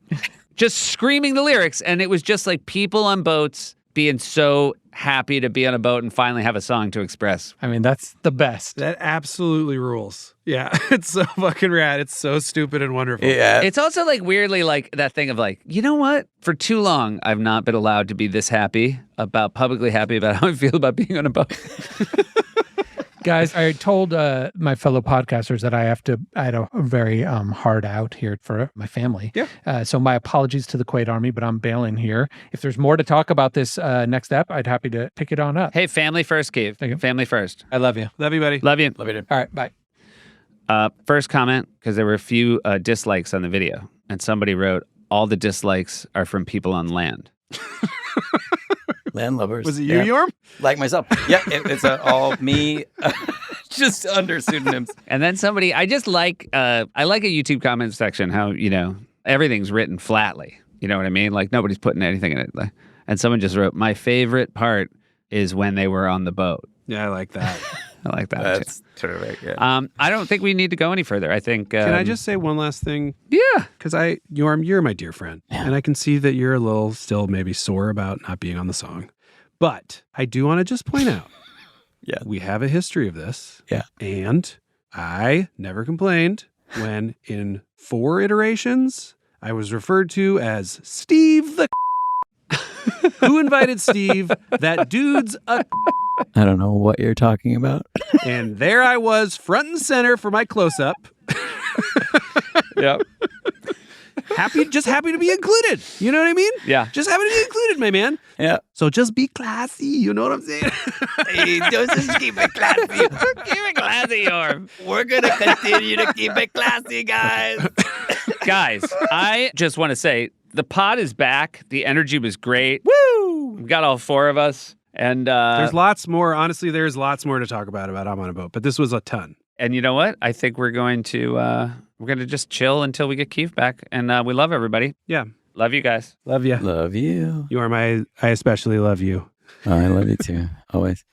Just screaming the lyrics. And it was just like people on boats being so happy to be on a boat and finally have a song to express. I mean, that's the best. That absolutely rules. Yeah, it's so fucking rad. It's so stupid and wonderful. Yeah. It's also like weirdly like that thing of like, you know what? For too long, I've not been allowed to be this publicly happy about how I feel about being on a boat. Guys, I told my fellow podcasters that I had a very hard out here for my family. Yeah. So my apologies to the Quaid Army, but I'm bailing here. If there's more to talk about this next ep, I'd happy to pick it on up. Hey, family first, Keith. Thank you. Family first. I love you. Love you, buddy. Love you. Love you, dude. All right, bye. First comment, because there were a few dislikes on the video, and somebody wrote, all the dislikes are from people on land. Landlubbers. Was it you, Jorm? Like myself. Yeah, it's all me, just under pseudonyms. And then somebody, I like a YouTube comment section, how, everything's written flatly. You know what I mean? Like nobody's putting anything in it. And someone just wrote, my favorite part is when they were on the boat. Yeah, I like that. I like that. That's terrific. Yeah. I don't think we need to go any further. I think. Can I just say one last thing? Yeah. Because Jorm, you're my dear friend. Yeah. And I can see that you're a little still maybe sore about not being on the song. But I do want to just point out, Yeah. we have a history of this. Yeah. And I never complained when in 4 iterations, I was referred to as Steve the Who invited Steve? That dude's a I don't know what you're talking about. And there I was, front and center for my close-up. Yep. Just happy to be included. You know what I mean? Yeah. Just happy to be included, my man. Yeah. So just be classy. You know what I'm saying? Hey, just keep it classy. Keep it classy, Jorm. We're going to continue to keep it classy, guys. Guys, I just want to say the pod is back. The energy was great. Woo! We got all 4 of us. And there's lots more. Honestly, there's lots more to talk about I'm on a boat. But this was a ton. And you know what? I think we're going to just chill until we get Keith back. And we love everybody. Yeah. Love you guys. Love you. Love you. I especially love you. Oh, I love you too. Always.